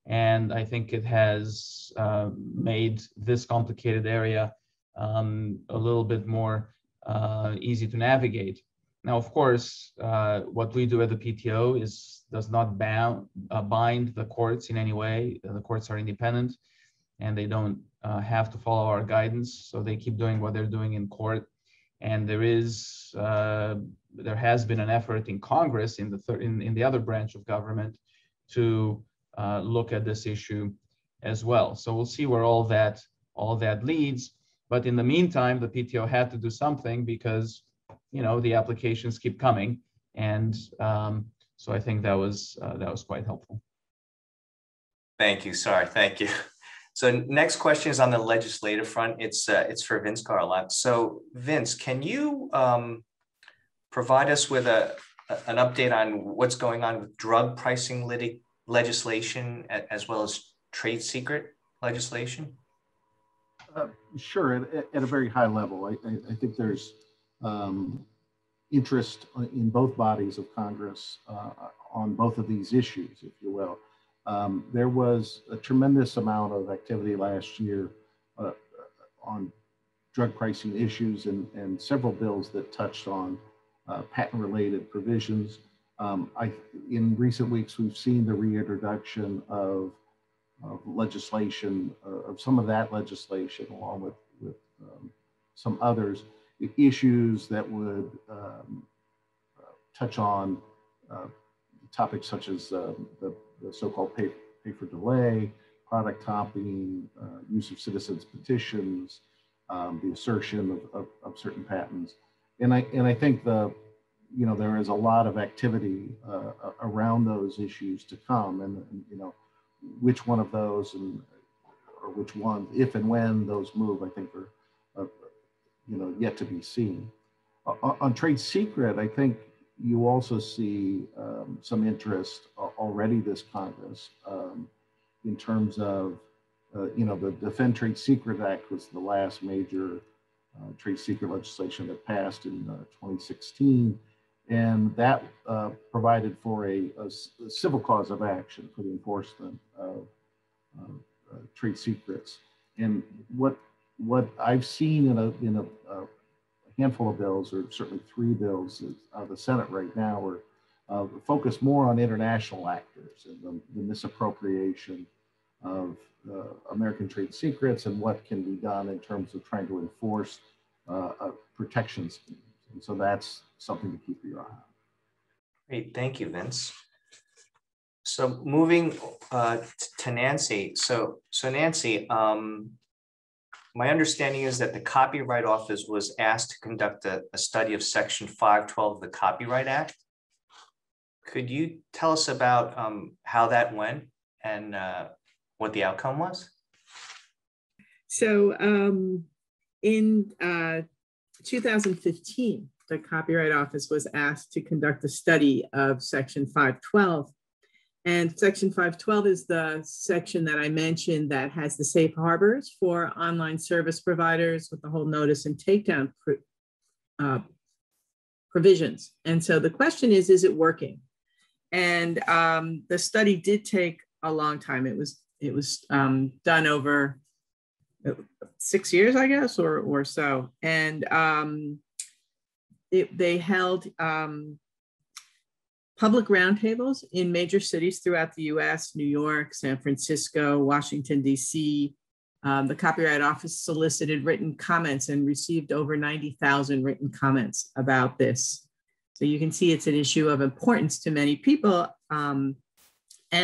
and I think it has made this complicated area a little bit more easy to navigate. Now, of course, what we do at the PTO does not bind the courts in any way. The courts are independent, and they don't have to follow our guidance, so they keep doing what they're doing in court. And there has been an effort in Congress, in the other branch of government, to look at this issue as well. So we'll see where all that leads. But in the meantime, the PTO had to do something because, you know, the applications keep coming, and so I think that was quite helpful. Thank you. Sorry, thank you. So next question is on the legislative front. It's for Vince Garlock. So Vince, can you provide us with an update on what's going on with drug pricing legislation as well as trade secret legislation? Sure, at a very high level. I think there's interest in both bodies of Congress on both of these issues, if you will. There was a tremendous amount of activity last year on drug pricing issues and several bills that touched on patent-related provisions. In recent weeks, we've seen the reintroduction of legislation, of some of that legislation, along with some others, issues that would touch on topics such as the so-called pay for delay, product copying, use of citizens' petitions, the assertion of certain patents, and I think there is a lot of activity around those issues to come, and which one of those or which one, if and when those move, I think are yet to be seen. On trade secret, I think you also see some interest already this Congress in terms of, the Defend Trade Secret Act was the last major trade secret legislation that passed in 2016. And that provided for a civil cause of action for the enforcement of trade secrets. And what I've seen in a handful of bills, or certainly 3 bills out of the Senate right now, are focused more on international actors and the misappropriation of American trade secrets and what can be done in terms of trying to enforce protection schemes. And so that's something to keep your eye on. Great, thank you, Vince. So moving to Nancy. So Nancy, my understanding is that the Copyright Office was asked to conduct a study of Section 512 of the Copyright Act. Could you tell us about how that went and what the outcome was? So in 2015, the Copyright Office was asked to conduct a study of Section 512. And Section 512 is the section that I mentioned that has the safe harbors for online service providers with the whole notice and takedown provisions. And so the question is it working? And the study did take a long time. It was done over 6 years, I guess, or so. And they held public roundtables in major cities throughout the US, New York, San Francisco, Washington, DC. The Copyright Office solicited written comments and received over 90,000 written comments about this. So you can see it's an issue of importance to many people. And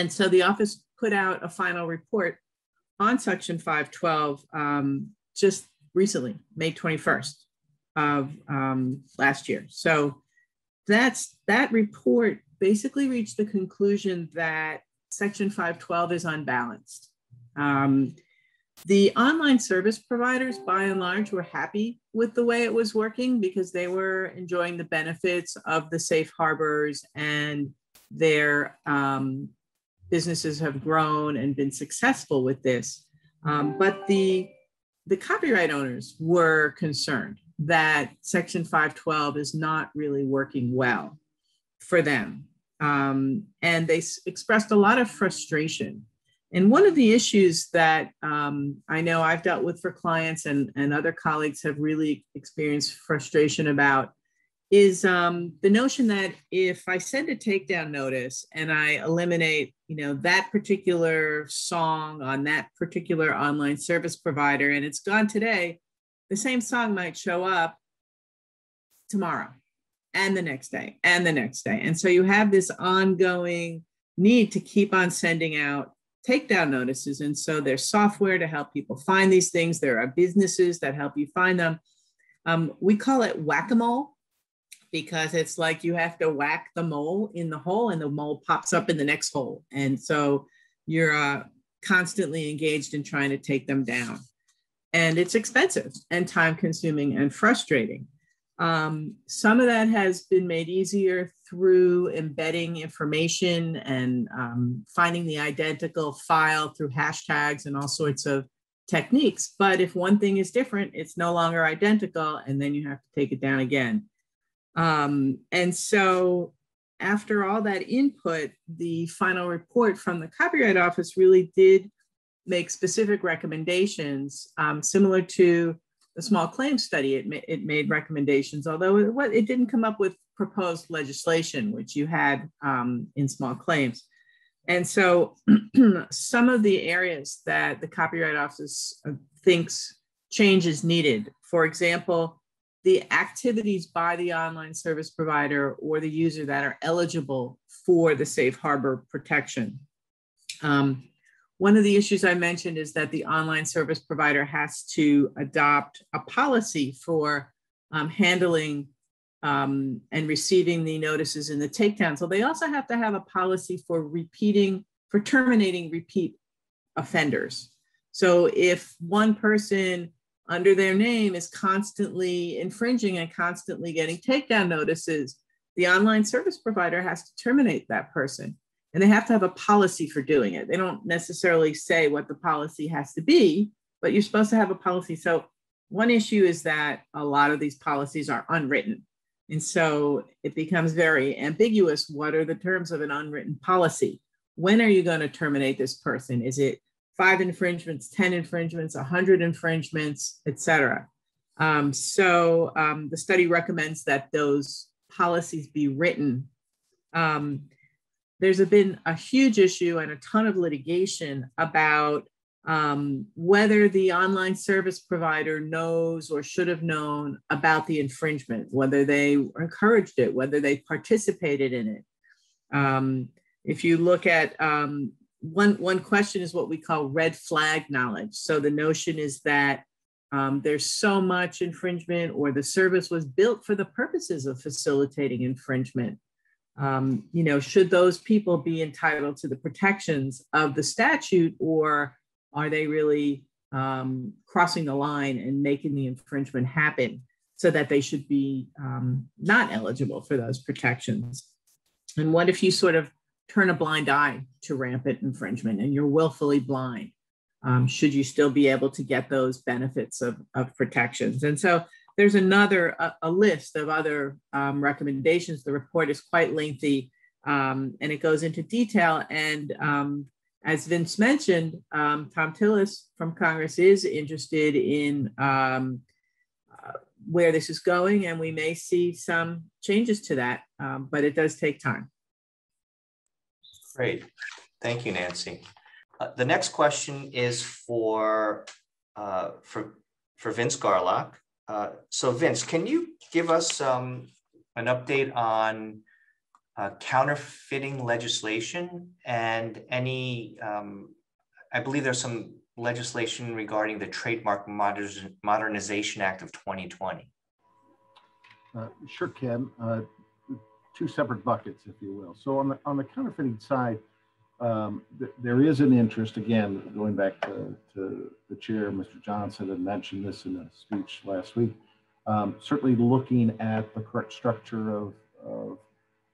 so the office put out a final report on Section 512 just recently, May 21st of last year. So that report basically reached the conclusion that Section 512 is unbalanced. The online service providers, by and large, were happy with the way it was working because they were enjoying the benefits of the safe harbors, and their businesses have grown and been successful with this. But the copyright owners were concerned that Section 512 is not really working well for them. And they expressed a lot of frustration. And one of the issues that I know I've dealt with for clients and other colleagues have really experienced frustration about is the notion that if I send a takedown notice and I eliminate, that particular song on that particular online service provider and it's gone today, the same song might show up tomorrow and the next day and the next day. And so you have this ongoing need to keep on sending out takedown notices. And so there's software to help people find these things. There are businesses that help you find them. We call it whack-a-mole because it's like you have to whack the mole in the hole and the mole pops up in the next hole. And so you're constantly engaged in trying to take them down. And it's expensive and time-consuming and frustrating. Some of that has been made easier through embedding information and finding the identical file through hashtags and all sorts of techniques. But if one thing is different, it's no longer identical, and then you have to take it down again. And so after all that input, the final report from the Copyright Office really did make specific recommendations similar to the small claims study. It made recommendations, although it didn't come up with proposed legislation, which you had in small claims. And so some of the areas that the Copyright Office thinks change is needed, for example, the activities by the online service provider or the user that are eligible for the safe harbor protection. One of the issues I mentioned is that the online service provider has to adopt a policy for handling and receiving the notices in the takedown. So they also have to have a policy for terminating repeat offenders. So if one person under their name is constantly infringing and constantly getting takedown notices, the online service provider has to terminate that person. And they have to have a policy for doing it. They don't necessarily say what the policy has to be, but you're supposed to have a policy. So one issue is that a lot of these policies are unwritten. And so it becomes very ambiguous. What are the terms of an unwritten policy? When are you going to terminate this person? Is it 5 infringements, 10 infringements, 100 infringements, et cetera? So the study recommends that those policies be written. There's been a huge issue and a ton of litigation about whether the online service provider knows or should have known about the infringement, whether they encouraged it, whether they participated in it. If you look at one question is what we call red flag knowledge. So the notion is that there's so much infringement or the service was built for the purposes of facilitating infringement. Should those people be entitled to the protections of the statute, or are they really crossing the line and making the infringement happen so that they should be not eligible for those protections? And what if you sort of turn a blind eye to rampant infringement and you're willfully blind? Should you still be able to get those benefits of protections? And so there's a list of other recommendations. The report is quite lengthy, and it goes into detail. And as Vince mentioned, Tom Tillis from Congress is interested in where this is going, and we may see some changes to that, but it does take time. Great. Thank you, Nancy. The next question is for Vince Garlock. So Vince, can you give us an update on counterfeiting legislation and any, I believe there's some legislation regarding the Trademark Modernization Act of 2020. Sure, Ken. Two separate buckets, if you will. So on the counterfeiting side, there is an interest, again, going back to the chair, Mr. Johnson had mentioned this in a speech last week, certainly looking at the correct structure of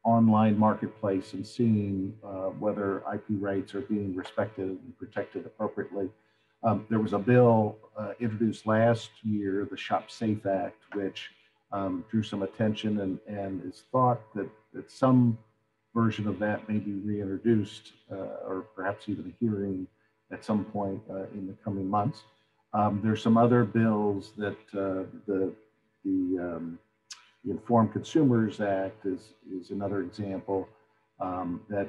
online marketplace and seeing whether IP rights are being respected and protected appropriately. There was a bill introduced last year, the Shop Safe Act, which drew some attention and is thought that some version of that may be reintroduced or perhaps even a hearing at some point in the coming months. There's some other bills that the Informed Consumers Act is another example that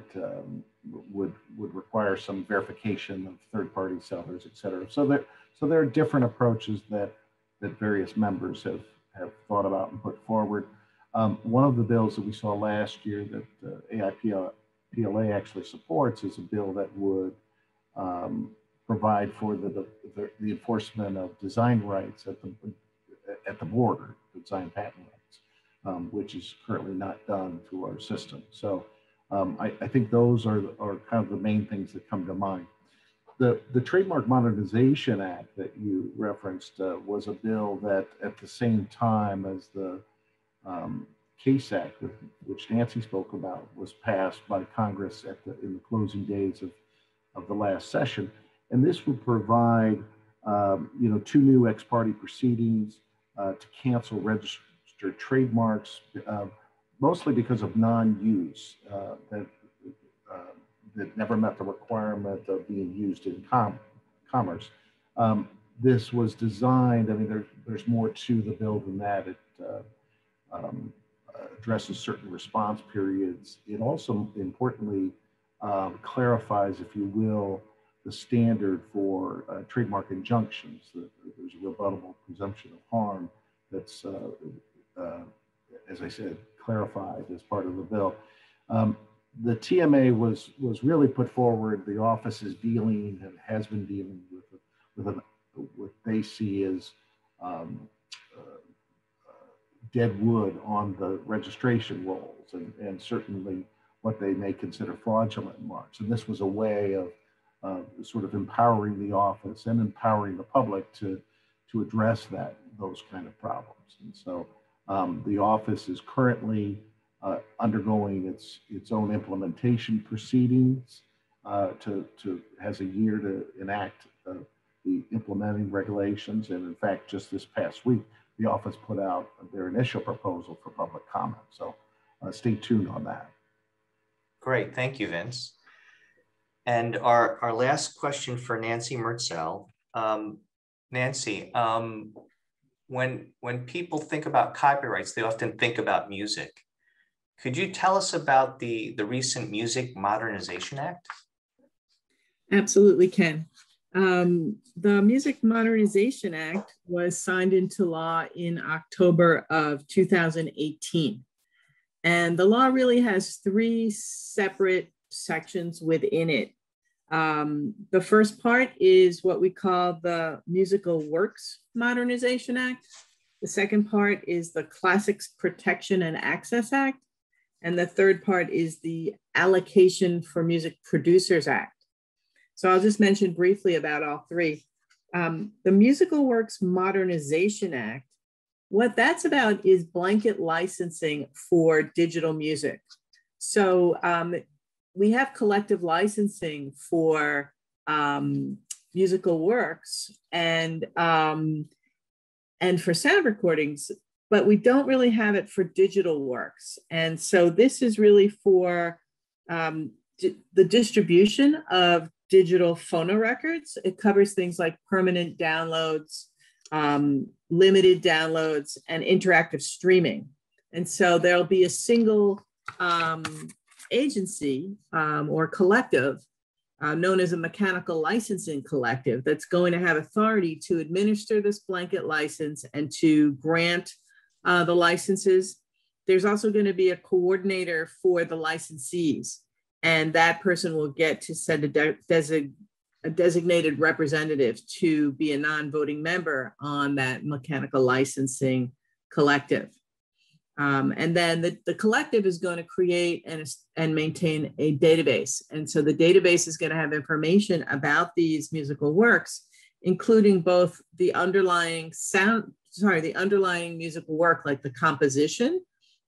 would require some verification of third-party sellers, et cetera. So there are different approaches that various members have thought about and put forward. One of the bills that we saw last year that AIPLA actually supports is a bill that would provide for the enforcement of design rights at the border, design patent rights, which is currently not done through our system. So I think those are kind of the main things that come to mind. The Trademark Modernization Act that you referenced was a bill that at the same time as the CASE Act, which Nancy spoke about, was passed by Congress in the closing days of the last session. And this would provide two new ex parte proceedings to cancel registered trademarks, mostly because of non-use that never met the requirement of being used in commerce. This was designed, I mean, there's more to the bill than that. It addresses certain response periods. It also, importantly, clarifies, if you will, the standard for trademark injunctions. There's a rebuttable presumption of harm that's, as I said, clarified as part of the bill. The TMA was really put forward. The office is dealing and has been dealing with what they see as dead wood on the registration rolls and certainly what they may consider fraudulent marks. And this was a way of sort of empowering the office and empowering the public to address those kind of problems. And so the office is currently undergoing its own implementation proceedings has a year to enact the implementing regulations. And in fact, just this past week, the office put out their initial proposal for public comment. So stay tuned on that. Great, thank you, Vince. And our last question for Nancy Mertzel. Nancy, when people think about copyrights, they often think about music. Could you tell us about the recent Music Modernization Act? Absolutely, Ken. The Music Modernization Act was signed into law in October of 2018. And the law really has three separate sections within it. The first part is what we call the Musical Works Modernization Act. The second part is the Classics Protection and Access Act. And the third part is the Allocation for Music Producers Act. So I'll just mention briefly about all three. The Musical Works Modernization Act, what that's about is blanket licensing for digital music. So we have collective licensing for musical works, and and for sound recordings, but we don't really have it for digital works. And so this is really for the distribution of digital phonorecords. It covers things like permanent downloads, limited downloads, and interactive streaming. And so there'll be a single agency or collective known as a mechanical licensing collective that's going to have authority to administer this blanket license and to grant the licenses. There's also going to be a coordinator for the licensees, and that person will get to send a designated representative to be a non-voting member on that mechanical licensing collective. And then the collective is going to create and maintain a database. And so the database is going to have information about these musical works, including both the underlying musical work, like the composition,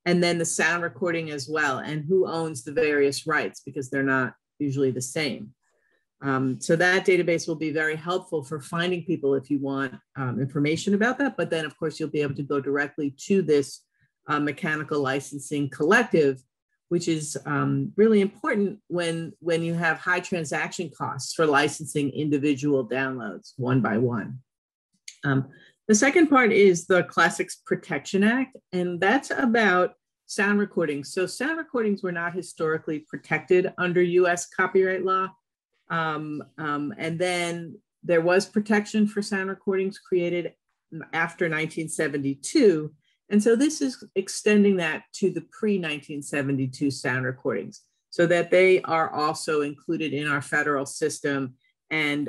and then the sound recording as well, and who owns the various rights, because they're not usually the same. So that database will be very helpful for finding people if you want information about that. But then, of course, you'll be able to go directly to this mechanical licensing collective, which is really important when you have high transaction costs for licensing individual downloads one by one. The second part is the Classics Protection Act, and that's about sound recordings. So sound recordings were not historically protected under US copyright law. And then there was protection for sound recordings created after 1972. And so this is extending that to the pre-1972 sound recordings so that they are also included in our federal system and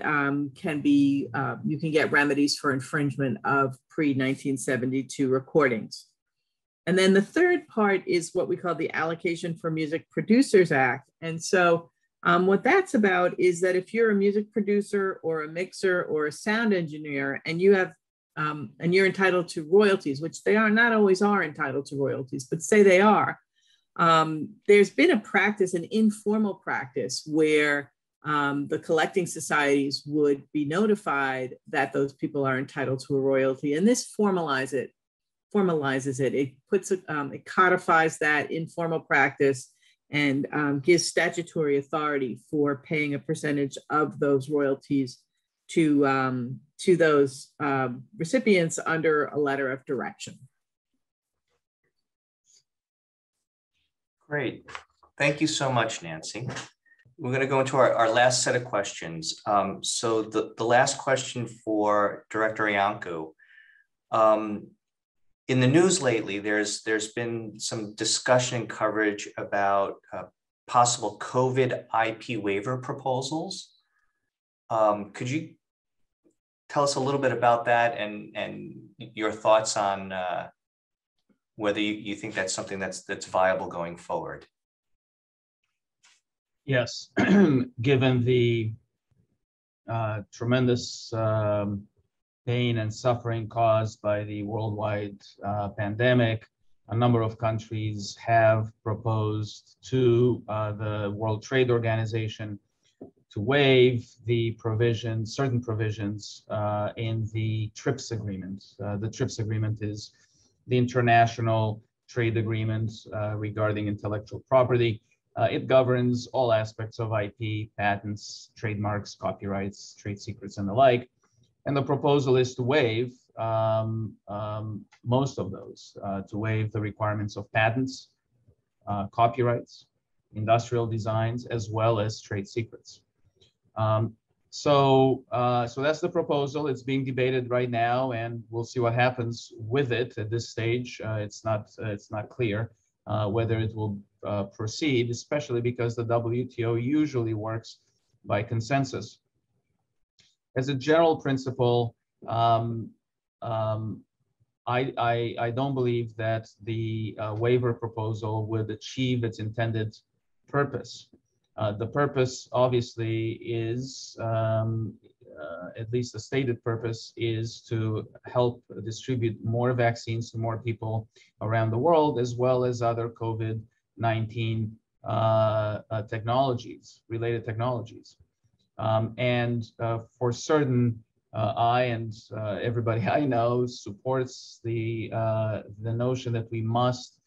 can be, you can get remedies for infringement of pre-1972 recordings. And then the third part is what we call the Allocation for Music Producers Act. And so what that's about is that if you're a music producer or a mixer or a sound engineer and you have and you're entitled to royalties, which they are not always are entitled to royalties, but say they are. There's been a practice, an informal practice, where the collecting societies would be notified that those people are entitled to a royalty, and this formalizes it. It puts it codifies that informal practice and gives statutory authority for paying a percentage of those royalties to those recipients under a letter of direction. Great. Thank you so much, Nancy. We're going to go into our last set of questions. So the last question for Director Iancu. In the news lately, there's been some discussion and coverage about possible COVID IP waiver proposals. Could you tell us a little bit about that and your thoughts on whether you think that's something that's viable going forward? Yes, given the tremendous pain and suffering caused by the worldwide pandemic, a number of countries have proposed to the World Trade Organization to waive the provisions, certain provisions in the TRIPS agreement. The TRIPS agreement is the international trade agreement regarding intellectual property. It governs all aspects of IP, patents, trademarks, copyrights, trade secrets, and the like. And the proposal is to waive most of those, to waive the requirements of patents, copyrights, industrial designs, as well as trade secrets. So that's the proposal. It's being debated right now, and we'll see what happens with it. At this stage, it's not clear whether it will proceed, especially because the WTO usually works by consensus. As a general principle, I don't believe that the waiver proposal would achieve its intended purpose. The purpose, obviously, is, at least the stated purpose, is to help distribute more vaccines to more people around the world, as well as other COVID-19 technologies, related technologies. And for certain I and everybody I know supports the notion that we must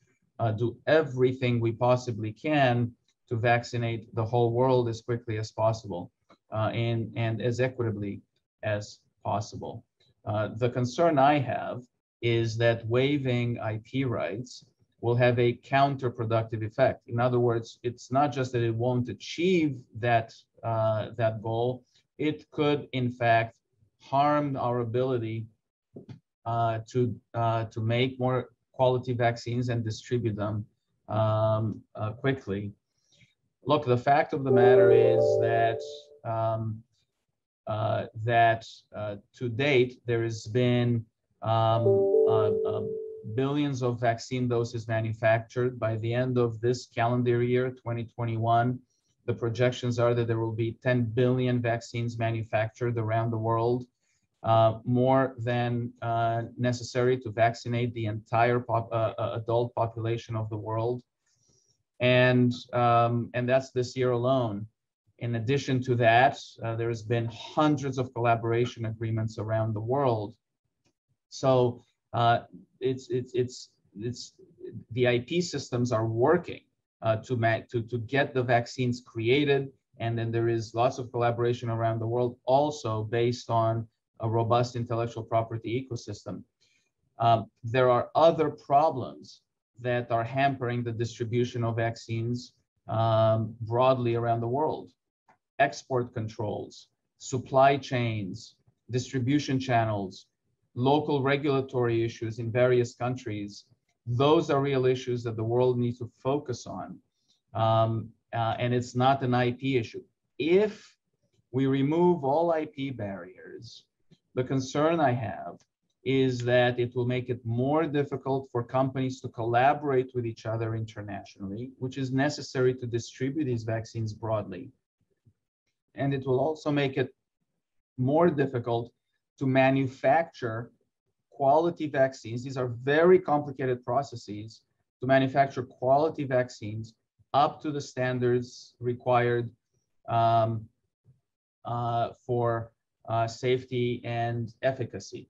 do everything we possibly can to vaccinate the whole world as quickly as possible and as equitably as possible. The concern I have is that waiving IP rights will have a counterproductive effect. In other words, it's not just that it won't achieve that goal, it could in fact harm our ability to make more quality vaccines and distribute them quickly. Look, the fact of the matter is that to date there has been billions of vaccine doses manufactured. By the end of this calendar year, 2021, the projections are that there will be 10 billion vaccines manufactured around the world, more than necessary to vaccinate the entire adult population of the world. And that's this year alone. In addition to that, there's been hundreds of collaboration agreements around the world. So the IP systems are working to get the vaccines created, and then there is lots of collaboration around the world also based on a robust intellectual property ecosystem. There are other problems that are hampering the distribution of vaccines broadly around the world. Export controls, supply chains, distribution channels, local regulatory issues in various countries. Those are real issues that the world needs to focus on. And it's not an IP issue. If we remove all IP barriers, the concern I have is that it will make it more difficult for companies to collaborate with each other internationally, which is necessary to distribute these vaccines broadly. And it will also make it more difficult to manufacture quality vaccines. These are very complicated processes to manufacture quality vaccines up to the standards required for safety and efficacy.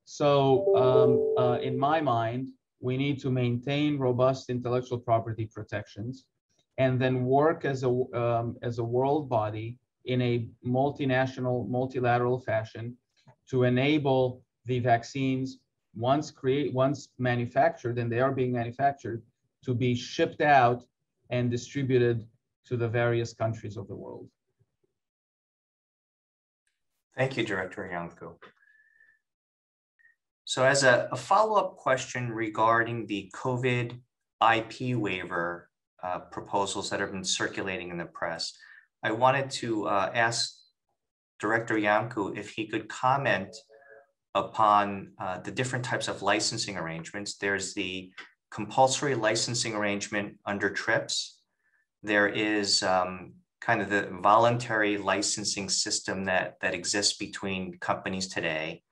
So in my mind, we need to maintain robust intellectual property protections and then work as a world body in a multinational, multilateral fashion to enable the vaccines, once manufactured, and they are being manufactured, to be shipped out and distributed to the various countries of the world. Thank you, Director Iancu. So as a follow-up question regarding the COVID IP waiver proposals that have been circulating in the press, I wanted to ask Director Iancu if he could comment upon the different types of licensing arrangements. There's the compulsory licensing arrangement under TRIPS. There is kind of the voluntary licensing system that exists between companies today.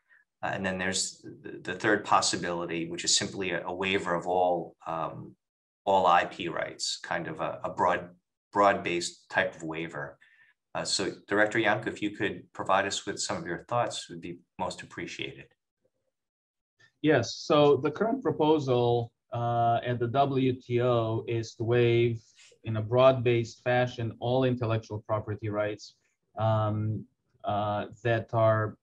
And then there's the third possibility, which is simply a waiver of all IP rights, kind of a broad-based type of waiver. So Director Iancu, if you could provide us with some of your thoughts, would be most appreciated. Yes, so the current proposal at the WTO is to waive in a broad-based fashion all intellectual property rights that are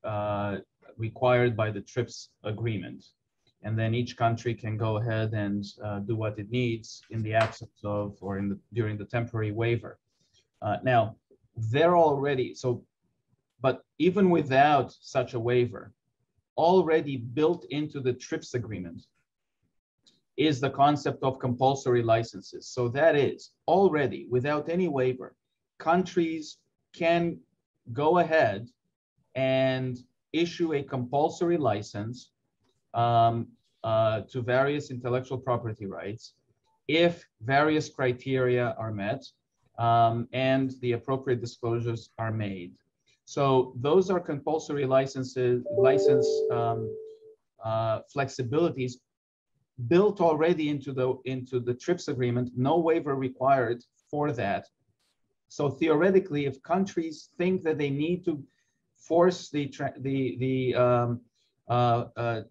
required by the TRIPS agreement. And then each country can go ahead and do what it needs in the absence of or during the temporary waiver. Now, they're already, but even without such a waiver, already built into the TRIPS agreement is the concept of compulsory licenses. So that is already, without any waiver, countries can go ahead and issue a compulsory license to various intellectual property rights if various criteria are met and the appropriate disclosures are made. So those are compulsory license flexibilities built already into the TRIPS agreement, no waiver required for that. So theoretically, if countries think that they need to force the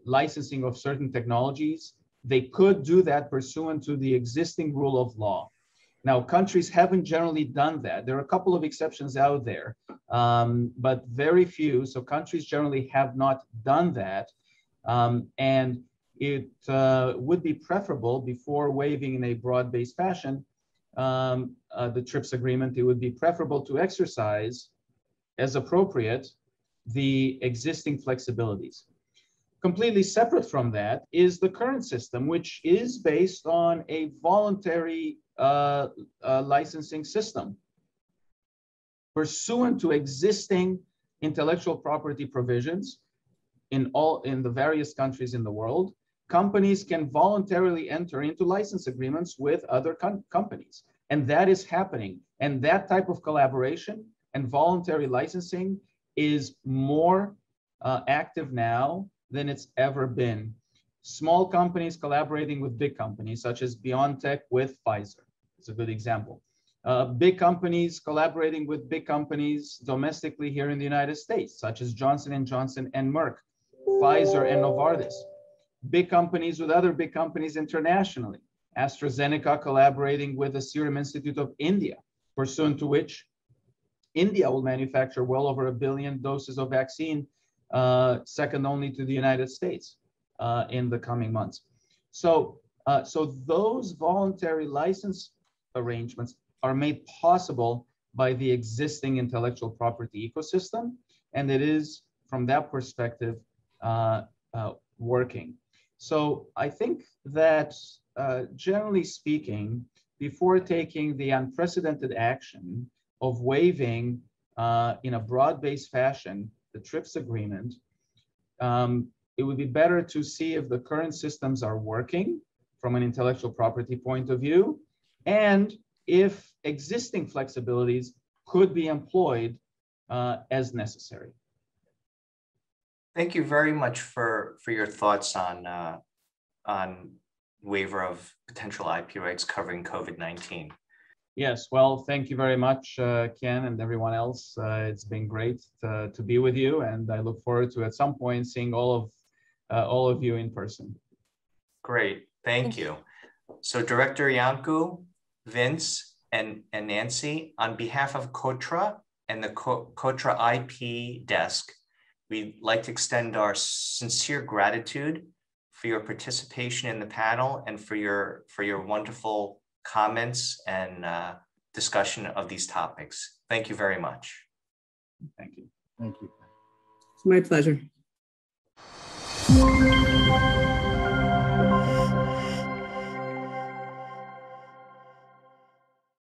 licensing of certain technologies, they could do that pursuant to the existing rule of law. Now, countries haven't generally done that. There are a couple of exceptions out there, but very few. So countries generally have not done that. And it would be preferable, before waiving in a broad-based fashion the TRIPS agreement, it would be preferable to exercise, as appropriate, the existing flexibilities. Completely separate from that is the current system, which is based on a voluntary licensing system. Pursuant to existing intellectual property provisions in the various countries in the world, companies can voluntarily enter into license agreements with other companies. And that is happening. And that type of collaboration and voluntary licensing is more active now than it's ever been. Small companies collaborating with big companies, such as BioNTech with Pfizer. It's a good example. Big companies collaborating with big companies domestically here in the United States, such as Johnson & Johnson and Merck, Pfizer and Novartis. Big companies with other big companies internationally. AstraZeneca collaborating with the Serum Institute of India, pursuant to which India will manufacture well over 1 billion doses of vaccine, second only to the United States in the coming months. So those voluntary license arrangements are made possible by the existing intellectual property ecosystem, and it is, from that perspective, working. So I think that, generally speaking, before taking the unprecedented action of waiving in a broad-based fashion the TRIPS agreement, it would be better to see if the current systems are working from an intellectual property point of view, and if existing flexibilities could be employed as necessary. Thank you very much for your thoughts on waiver of potential IP rights covering COVID-19. Yes, well, thank you very much, Ken, and everyone else. It's been great to be with you, and I look forward to, at some point, seeing all of you in person. Great, thank you. So Director Iancu, Vince, and Nancy, on behalf of KOTRA and the KOTRA IP desk, we'd like to extend our sincere gratitude for your participation in the panel and for your wonderful comments and discussion of these topics. Thank you very much. Thank you. Thank you. It's my pleasure.